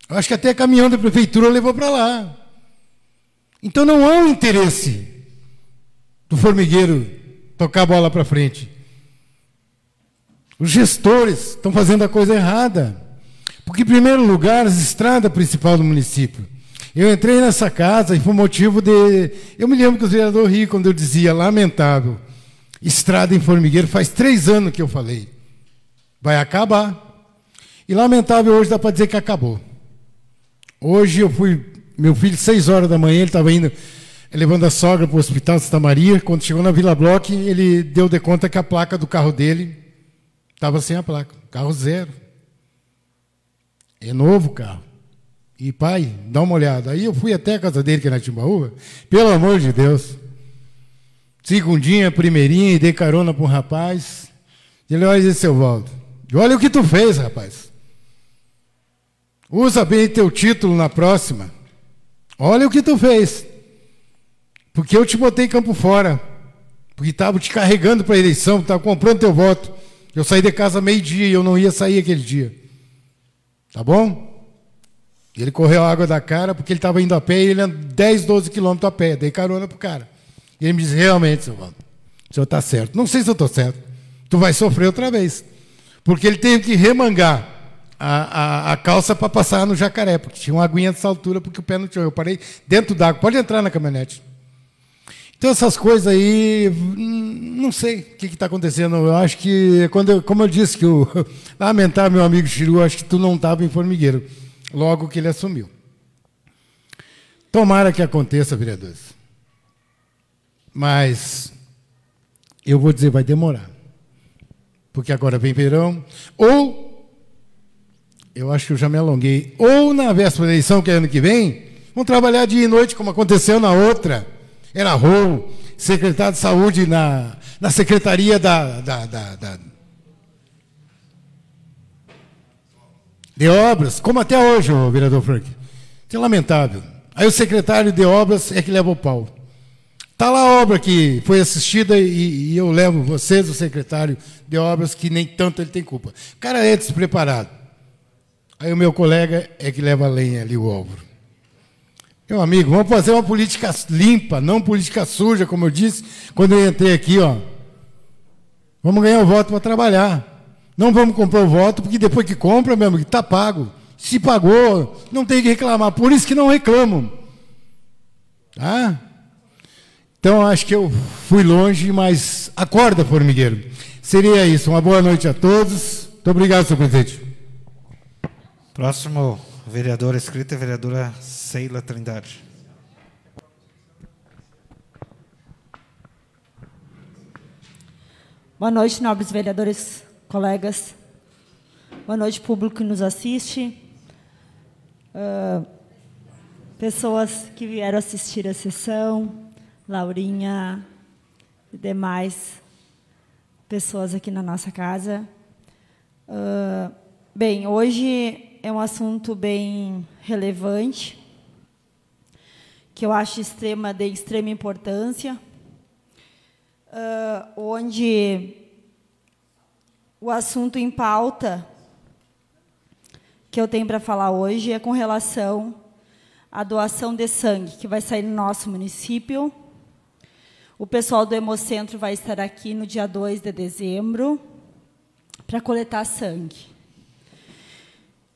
Eu acho que até caminhão da prefeitura levou para lá. Então não há um interesse do formigueiro tocar a bola para frente. Os gestores estão fazendo a coisa errada. Porque, em primeiro lugar, as estradas principais do município. Eu entrei nessa casa e foi motivo de... Eu me lembro que o vereador ria quando eu dizia, lamentável, estrada em Formigueiro, faz 3 anos que eu falei. Vai acabar. E lamentável, hoje dá para dizer que acabou. Hoje eu fui... Meu filho, 6 horas da manhã, ele estava indo, levando a sogra para o Hospital Santa Maria. Quando chegou na Vila Bloch, ele deu de conta que a placa do carro dele estava sem a placa. Carro zero. É novo o carro. E, pai, dá uma olhada. Aí eu fui até a casa dele, que é na Timbaúba. Pelo amor de Deus. Segundinha, primeirinha, e dei carona para um rapaz. Ele, olha, seu Valdo, olha o que tu fez, rapaz. Usa bem teu título na próxima. Olha o que tu fez. Porque eu te botei campo fora. Porque estava te carregando para a eleição, estava comprando teu voto. Eu saí de casa meio-dia e eu não ia sair aquele dia. Tá bom? Ele correu a água da cara porque ele estava indo a pé e ele anda 10, 12 quilômetros a pé. Dei carona pro cara. E ele me disse, realmente, seu Valdo, o senhor está certo. Não sei se eu estou certo. Tu vai sofrer outra vez. Porque ele teve que remangar a calça para passar no Jacaré, porque tinha uma aguinha dessa altura, porque o pé não tinha. Eu parei dentro d'água. Pode entrar na caminhonete. Então, essas coisas aí, não sei o que está acontecendo. Eu acho que, como eu disse, que o lamentável meu amigo Chiru, acho que tu não estava em Formigueiro, logo que ele assumiu. Tomara que aconteça, vereadores. Mas, eu vou dizer, vai demorar. Porque agora vem verão, ou, eu acho que eu já me alonguei, ou na véspera da eleição, que é ano que vem, vão trabalhar dia e noite, como aconteceu na outra. Era rolo, secretário de saúde na secretaria de obras, como até hoje, o vereador Frank. Isso é lamentável. Aí o secretário de obras é que leva o pau. Está lá a obra que foi assistida e eu levo vocês, o secretário de obras, que nem tanto ele tem culpa. O cara é despreparado. Aí o meu colega é que leva a lenha ali, o Álvaro. Meu amigo, vamos fazer uma política limpa, não política suja, como eu disse quando eu entrei aqui, ó. Vamos ganhar o voto para trabalhar. Não vamos comprar o voto, porque depois que compra, meu amigo, está pago. Se pagou, não tem que reclamar. Por isso que não reclamam. Tá? Então, acho que eu fui longe, mas acorda, formigueiro. Seria isso. Uma boa noite a todos. Muito obrigado, senhor presidente. Próximo vereador inscrito é a vereadora Seila Trindade. Boa noite, nobres vereadores, colegas. Boa noite, público que nos assiste. Pessoas que vieram assistir a sessão, Laurinha e demais pessoas aqui na nossa casa. Bem, hoje é um assunto bem relevante, que eu acho de extrema importância, onde o assunto em pauta que eu tenho para falar hoje é com relação à doação de sangue, que vai sair no nosso município. O pessoal do Hemocentro vai estar aqui no dia 2 de dezembro para coletar sangue.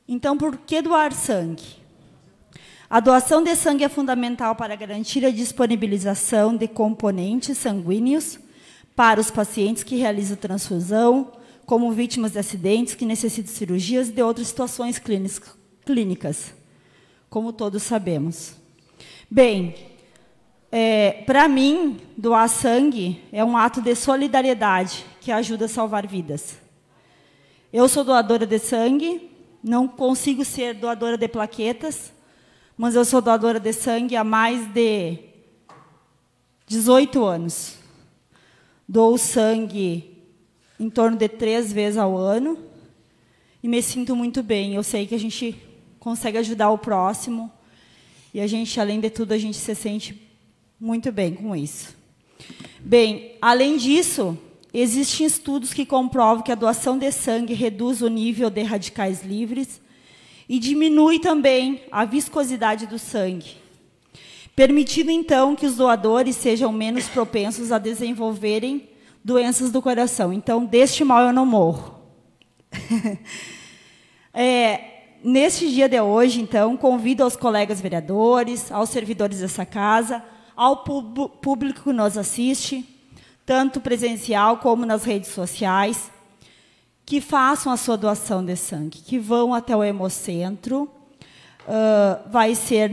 Então, por que doar sangue? A doação de sangue é fundamental para garantir a disponibilização de componentes sanguíneos para os pacientes que realizam transfusão, como vítimas de acidentes que necessitam de cirurgias e de outras situações clínicas, como todos sabemos. Bem, para mim, doar sangue é um ato de solidariedade que ajuda a salvar vidas. Eu sou doadora de sangue, não consigo ser doadora de plaquetas, mas eu sou doadora de sangue há mais de 18 anos. Dou sangue em torno de 3 vezes ao ano e me sinto muito bem. Eu sei que a gente consegue ajudar o próximo e a gente, além de tudo, a gente se sente muito bem com isso. Bem, além disso, existem estudos que comprovam que a doação de sangue reduz o nível de radicais livres e diminui também a viscosidade do sangue, permitindo, então, que os doadores sejam menos propensos a desenvolverem doenças do coração. Então, deste mal eu não morro. Neste dia de hoje, então, convido aos colegas vereadores, aos servidores dessa casa, ao público que nos assiste, tanto presencial como nas redes sociais, que façam a sua doação de sangue, que vão até o Hemocentro, vai ser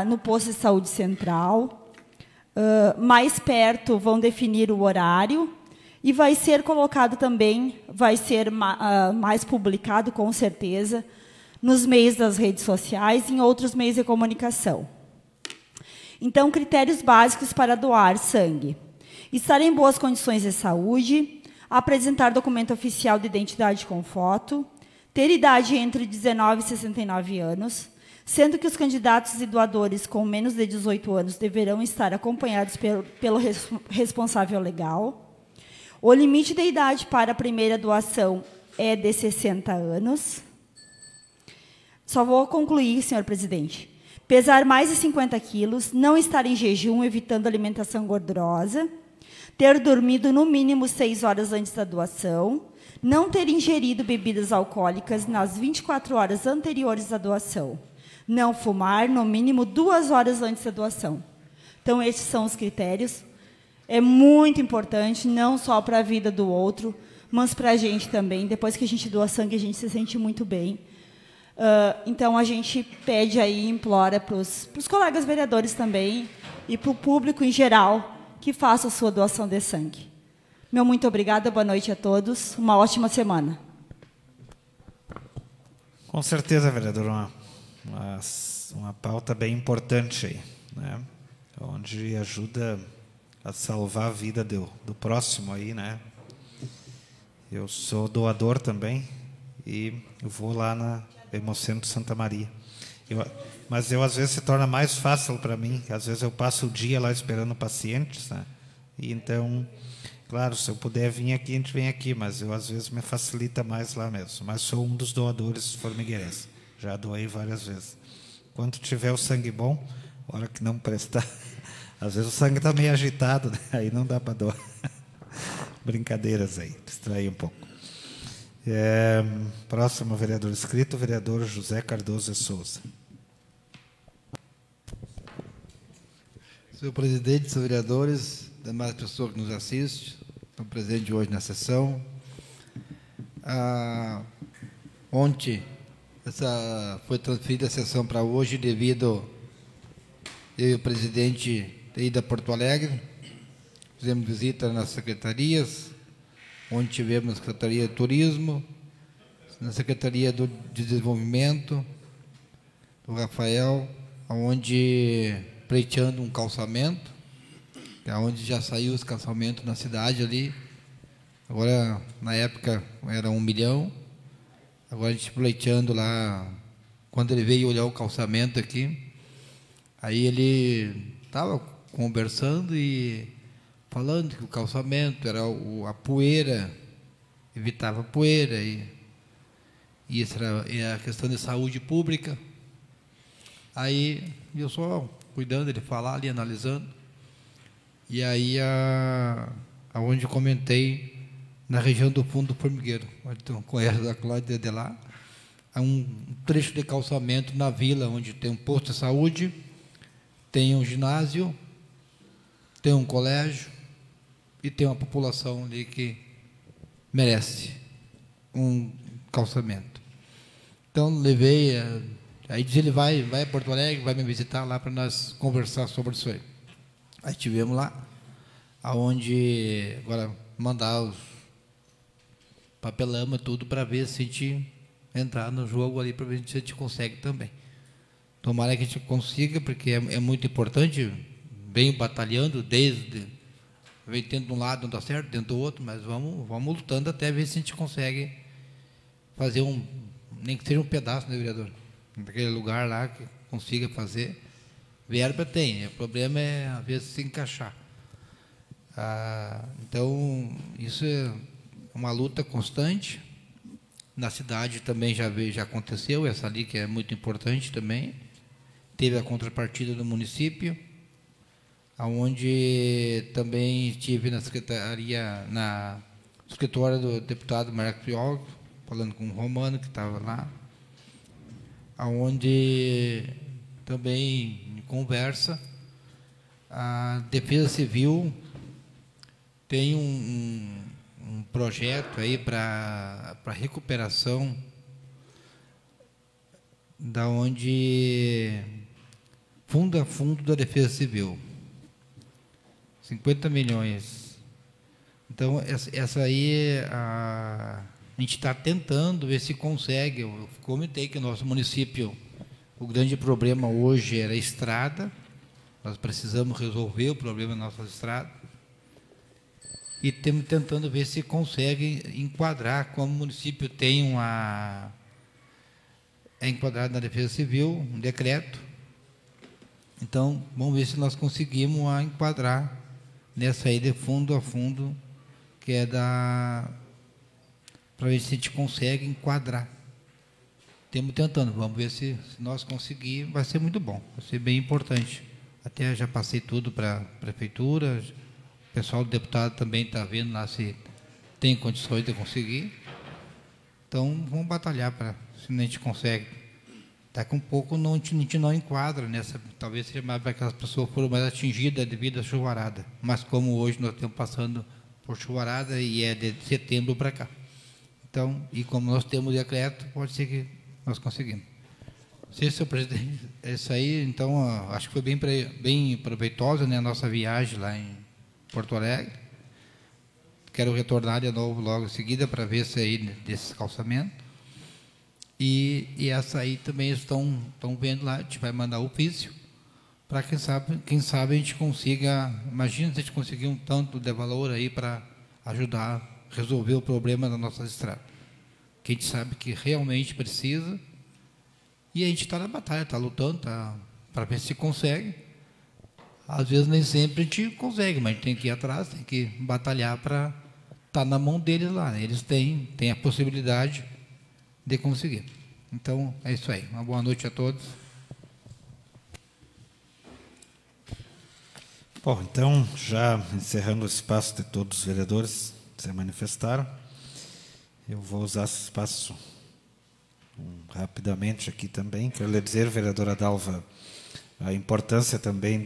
no posto de saúde central, mais perto vão definir o horário, e vai ser colocado também, vai ser mais publicado, com certeza, nos meios das redes sociais e em outros meios de comunicação. Então, critérios básicos para doar sangue: estar em boas condições de saúde, apresentar documento oficial de identidade com foto, ter idade entre 19 e 69 anos, sendo que os candidatos e doadores com menos de 18 anos deverão estar acompanhados pelo responsável legal. O limite de idade para a primeira doação é de 60 anos. Só vou concluir, senhor presidente. Pesar mais de 50 quilos, não estar em jejum, evitando alimentação gordurosa, ter dormido no mínimo 6 horas antes da doação, não ter ingerido bebidas alcoólicas nas 24 horas anteriores à doação, não fumar no mínimo 2 horas antes da doação. Então, esses são os critérios. É muito importante, não só para a vida do outro, mas para a gente também. Depois que a gente doa sangue, a gente se sente muito bem. Então, a gente pede aí, implora para os colegas vereadores também e para o público em geral que faça a sua doação de sangue. Meu muito obrigada, boa noite a todos, uma ótima semana. Com certeza, vereador, uma pauta bem importante aí, né? Onde ajuda a salvar a vida do próximo aí, né? Eu sou doador também e eu vou lá na Hemocentro Santa Maria. Mas às vezes se torna mais fácil para mim, às vezes eu passo o dia lá esperando pacientes, né? E então, claro, se eu puder vir aqui, a gente vem aqui, mas às vezes me facilita mais lá mesmo. Mas sou um dos doadores formigueirenses, já doei várias vezes. Quando tiver o sangue bom, hora que não prestar, às vezes o sangue está meio agitado, né? Aí não dá para doar. Brincadeiras aí, distrair um pouco. Próximo vereador inscrito, vereador José Cardoso de Souza. Senhor presidente, senhores vereadores, demais pessoas que nos assistem, estão presentes hoje na sessão. Ontem foi transferida a sessão para hoje devido eu e o presidente ter ido a Porto Alegre. Fizemos visita nas secretarias, onde tivemos na Secretaria de Turismo, na Secretaria do Desenvolvimento, do Rafael, onde pleiteando um calçamento, que é onde já saiu os calçamentos na cidade ali. Agora, na época, era 1 milhão. Agora a gente pleiteando lá, quando ele veio olhar o calçamento aqui, aí ele estava conversando e falando que o calçamento era a poeira, evitava a poeira, e isso era a questão de saúde pública. Aí eu só cuidando, ele falar ali, analisando. E aí, aonde eu comentei, na região do fundo do formigueiro, onde tem um conhece da Cláudia de lá, há um trecho de calçamento na vila, onde tem um posto de saúde, tem um ginásio, tem um colégio e tem uma população ali que merece um calçamento. Então, levei, aí diz ele vai a Porto Alegre, vai me visitar lá para nós conversar sobre isso aí. Aí estivemos lá, aonde agora mandar os papelama, tudo, para ver se a gente entrar no jogo ali, para ver se a gente consegue também. Tomara que a gente consiga, porque é muito importante, venho batalhando desde, vem tendo de um lado, não dá certo, dentro do outro, mas vamos lutando até ver se a gente consegue fazer nem que seja um pedaço, né, vereador? Naquele lugar lá que consiga fazer. Verba tem, o problema é, às vezes, se encaixar. Então, isso é uma luta constante. Na cidade também já aconteceu, essa ali que é muito importante também. Teve a contrapartida do município, onde também estive na secretaria, no escritório do deputado Marcos Piol, falando com o Romano, que estava lá, onde também em conversa, a Defesa Civil tem um projeto aí para recuperação da onde fundo a fundo da Defesa Civil, 50 milhões. Então, essa aí a gente está tentando ver se consegue. Eu comentei que o nosso município, o grande problema hoje era a estrada, nós precisamos resolver o problema da nossa estrada, e estamos tentando ver se consegue enquadrar, como o município tem é enquadrado na Defesa Civil, um decreto. Então, vamos ver se nós conseguimos enquadrar nessa aí de fundo a fundo, que é para ver se a gente consegue enquadrar. Estamos tentando, vamos ver se nós conseguirmos, vai ser muito bom, vai ser bem importante. Até já passei tudo para a prefeitura, o pessoal do deputado também está vendo lá se tem condições de conseguir. Então, vamos batalhar para se a gente consegue. Daqui um pouco a gente não enquadra nessa, talvez seja mais para aquelas pessoas que foram mais atingidas devido à chuvarada. Mas como hoje nós estamos passando por chuvarada e é de setembro para cá. Então, e como nós temos decreto, pode ser que nós conseguimos. Sim, senhor presidente, isso aí, então, acho que foi bem proveitosa, né, a nossa viagem lá em Porto Alegre. Quero retornar de novo logo em seguida para ver se aí desse calçamento. E essa aí também estão vendo lá, a gente vai mandar o ofício para quem sabe a gente consiga, imagina se a gente conseguir um tanto de valor aí para ajudar a resolver o problema da nossa estrada. Que a gente sabe que realmente precisa, e a gente está na batalha, está lutando, para ver se consegue. Às vezes nem sempre a gente consegue, mas a gente tem que ir atrás, tem que batalhar para estar na mão deles lá, né? Eles têm a possibilidade de conseguir. Então, é isso aí. Uma boa noite a todos. Bom, então, já encerrando o espaço de todos os vereadores que se manifestaram, eu vou usar esse espaço rapidamente aqui também. Quero lhe dizer, vereadora Dalva, a importância também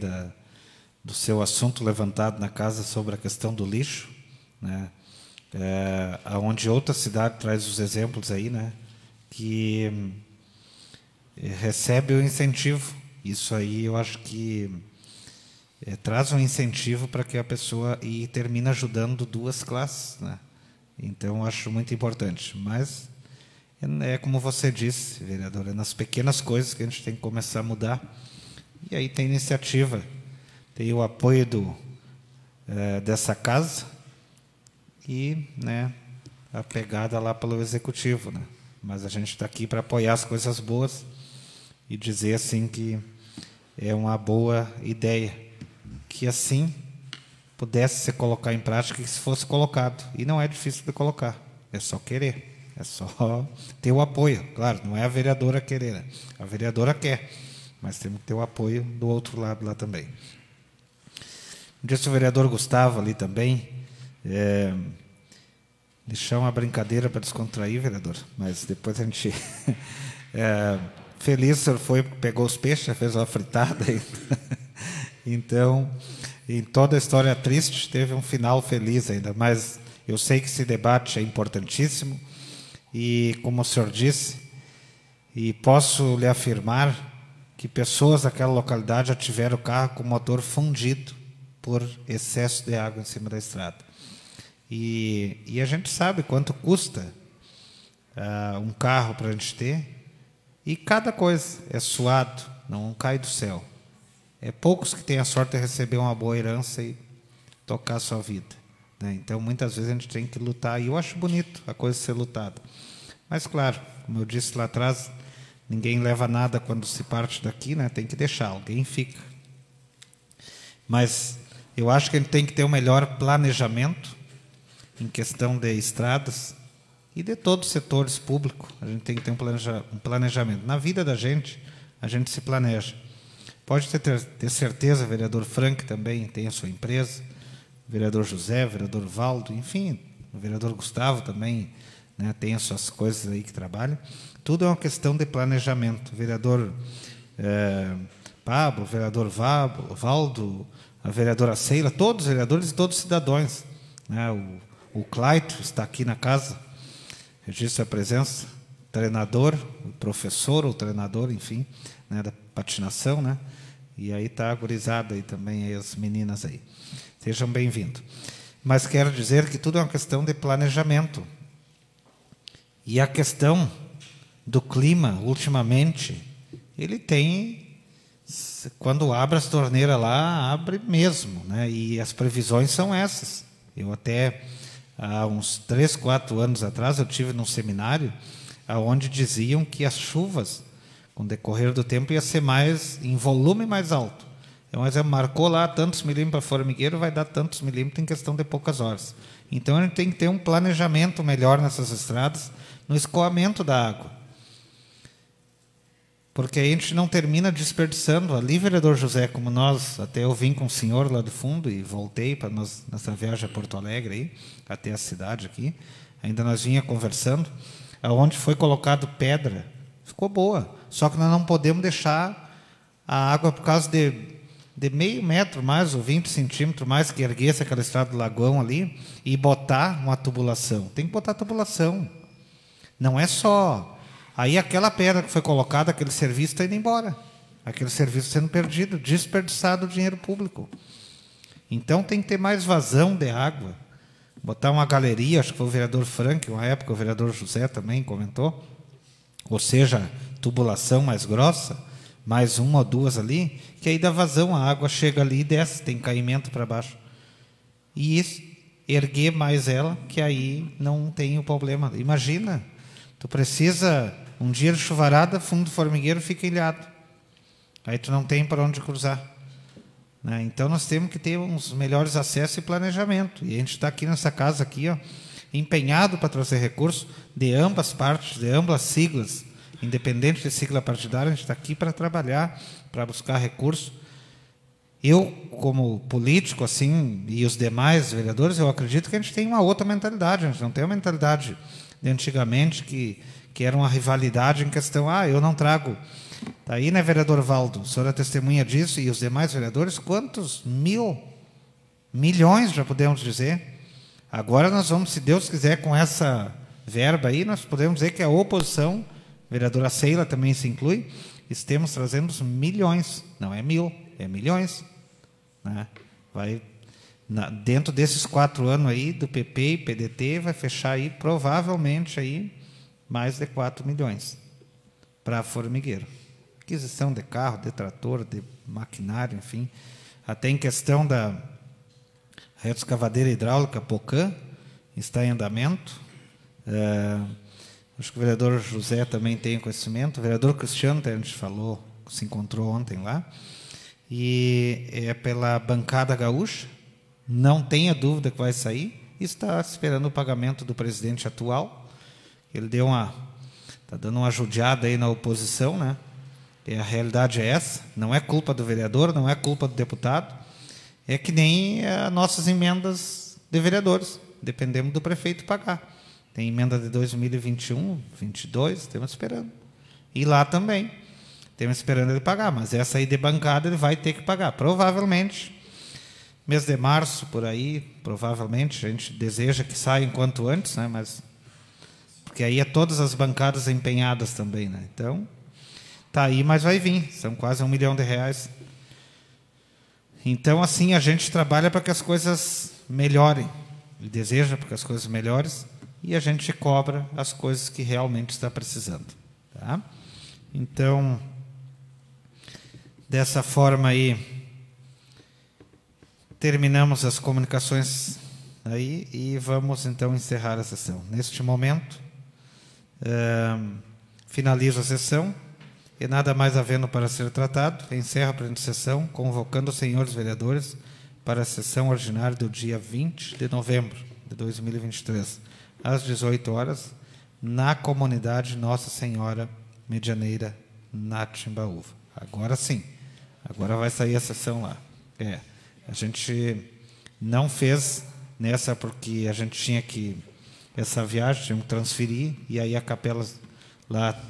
seu assunto levantado na casa sobre a questão do lixo, né? Onde outra cidade traz os exemplos aí, né? Que recebe o incentivo. Isso aí eu acho que traz um incentivo para que a pessoa e termina ajudando duas classes, né? Então eu acho muito importante. Mas é como você disse, vereador, é nas pequenas coisas que a gente tem que começar a mudar. E aí tem iniciativa, tem o apoio dessa casa e, né, a pegada lá pelo executivo, né? Mas a gente está aqui para apoiar as coisas boas e dizer assim que é uma boa ideia, que assim pudesse se colocar em prática e se fosse colocado. E não é difícil de colocar, é só querer, é só ter o apoio. Claro, não é a vereadora querer, né? A vereadora quer, mas temos que ter o apoio do outro lado lá também. Disse o vereador Gustavo ali também, deixar uma brincadeira para descontrair, vereador, mas depois a gente... feliz, o senhor pegou os peixes, fez uma fritada. Então, em toda a história triste, teve um final feliz ainda, mas eu sei que esse debate é importantíssimo e, como o senhor disse, e posso lhe afirmar que pessoas daquela localidade já tiveram o carro com o motor fundido por excesso de água em cima da estrada. E a gente sabe quanto custa um carro para a gente ter, e cada coisa é suado, não cai do céu. É poucos que têm a sorte de receber uma boa herança e tocar a sua vida, né? Então, muitas vezes a gente tem que lutar, e eu acho bonito a coisa ser lutada. Mas, claro, como eu disse lá atrás, ninguém leva nada quando se parte daqui, né? Tem que deixar, alguém fica. Mas eu acho que a gente tem que ter um melhor planejamento em questão de estradas e de todos os setores públicos. A gente tem que ter um planejamento. Na vida da gente, a gente se planeja. Pode ter certeza, vereador Frank também tem a sua empresa, o vereador José, o vereador Valdo, enfim, o vereador Gustavo também, né, tem as suas coisas aí que trabalham. Tudo é uma questão de planejamento. O vereador Pablo, o vereador Valdo, a vereadora Seila, todos os vereadores e todos os cidadãos, né? O Claito está aqui na casa, registra a presença, treinador, o professor ou treinador, enfim, né, da patinação, né? E aí está a gurizada aí também, aí as meninas aí. Sejam bem-vindos. Mas quero dizer que tudo é uma questão de planejamento. E a questão do clima, ultimamente, ele tem... Quando abre as torneiras lá, abre mesmo, né? E as previsões são essas. Eu até, há uns 3, 4 anos atrás, eu tive num seminário onde diziam que as chuvas, com o decorrer do tempo, ia ser mais, em volume mais alto. Então, por exemplo, marcou lá tantos milímetros para formigueiro, vai dar tantos milímetros em questão de poucas horas. Então, a gente tem que ter um planejamento melhor nessas estradas, no escoamento da água. Porque aí a gente não termina desperdiçando. Ali, vereador José, como nós, até eu vim com o senhor lá do fundo e voltei para nessa viagem a Porto Alegre, aí, até a cidade aqui, ainda nós vinha conversando, aonde foi colocado pedra, ficou boa. Só que nós não podemos deixar a água por causa de meio metro mais, ou 20 centímetros mais, que erguesse aquela estrada do Lagoão ali, e botar uma tubulação. Tem que botar tubulação. Não é só... Aí aquela pedra que foi colocada, aquele serviço está indo embora. Aquele serviço sendo perdido, desperdiçado o dinheiro público. Então tem que ter mais vazão de água. Botar uma galeria, acho que foi o vereador Frank, uma época o vereador José também comentou. Ou seja, tubulação mais grossa, mais uma ou duas ali, que aí dá vazão, a água chega ali e desce, tem caimento para baixo. E isso, erguer mais ela, que aí não tem o problema. Imagina, tu precisa... Um dia de chuvarada, fundo do formigueiro fica ilhado. Aí tu não tem para onde cruzar, né? Então nós temos que ter uns melhores acessos e planejamento. E a gente está aqui nessa casa aqui, ó, empenhado para trazer recursos de ambas partes, de ambas siglas, independente de sigla partidária, a gente está aqui para trabalhar, para buscar recursos. Eu, como político, assim, e os demais vereadores, eu acredito que a gente tem uma outra mentalidade. A gente não tem uma mentalidade de antigamente que era uma rivalidade em questão, eu não trago Está aí, né, vereador Valdo? O senhor é testemunha disso, e os demais vereadores, quantos milhões, já podemos dizer. Agora nós vamos, se Deus quiser, com essa verba aí, nós podemos dizer que a oposição, a vereadora Seila também se inclui, estamos trazendo milhões, não é 1.000, é milhões. Né? Vai, dentro desses 4 anos aí, do PP e PDT, vai fechar aí, provavelmente, aí, mais de 4 milhões para formigueiro. Aquisição de carro, de trator, de maquinário, enfim. Até em questão da rede escavadeira hidráulica Pocan, está em andamento. Acho que o vereador José também tem conhecimento. O vereador Cristiano, a gente falou, se encontrou ontem lá. E é pela bancada gaúcha, não tenha dúvida que vai sair. Está esperando o pagamento do presidente atual. Ele está dando uma judiada aí na oposição, né? E a realidade é essa, não é culpa do vereador, não é culpa do deputado, é que nem as nossas emendas de vereadores, dependemos do prefeito pagar. Tem emenda de 2021, 22, estamos esperando. E lá também, estamos esperando ele pagar, mas essa aí de bancada ele vai ter que pagar. Provavelmente, mês de março, por aí, provavelmente, a gente deseja que saia enquanto antes, né? Mas, porque aí é todas as bancadas empenhadas também, né? Então, está aí, mas vai vir. São quase R$1 milhão. Então, assim, a gente trabalha para que as coisas melhorem. E deseja para que as coisas melhorem. E a gente cobra as coisas que realmente está precisando. Tá? Então, dessa forma aí, terminamos as comunicações aí e vamos, então, encerrar a sessão. Neste momento, finalizo a sessão. E nada mais havendo para ser tratado, encerro a presente sessão, convocando os senhores vereadores para a sessão ordinária do dia 20 de novembro de 2023, às 18 horas, na comunidade Nossa Senhora Medianeira, na Timbaúva. Agora sim, agora vai sair a sessão lá. A gente não fez nessa porque a gente tinha que, essa viagem, tínhamos que transferir, e aí a capela lá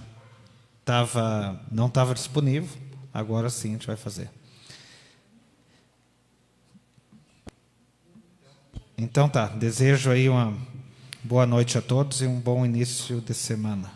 não estava disponível, agora sim a gente vai fazer. Então tá, desejo aí uma boa noite a todos e um bom início de semana.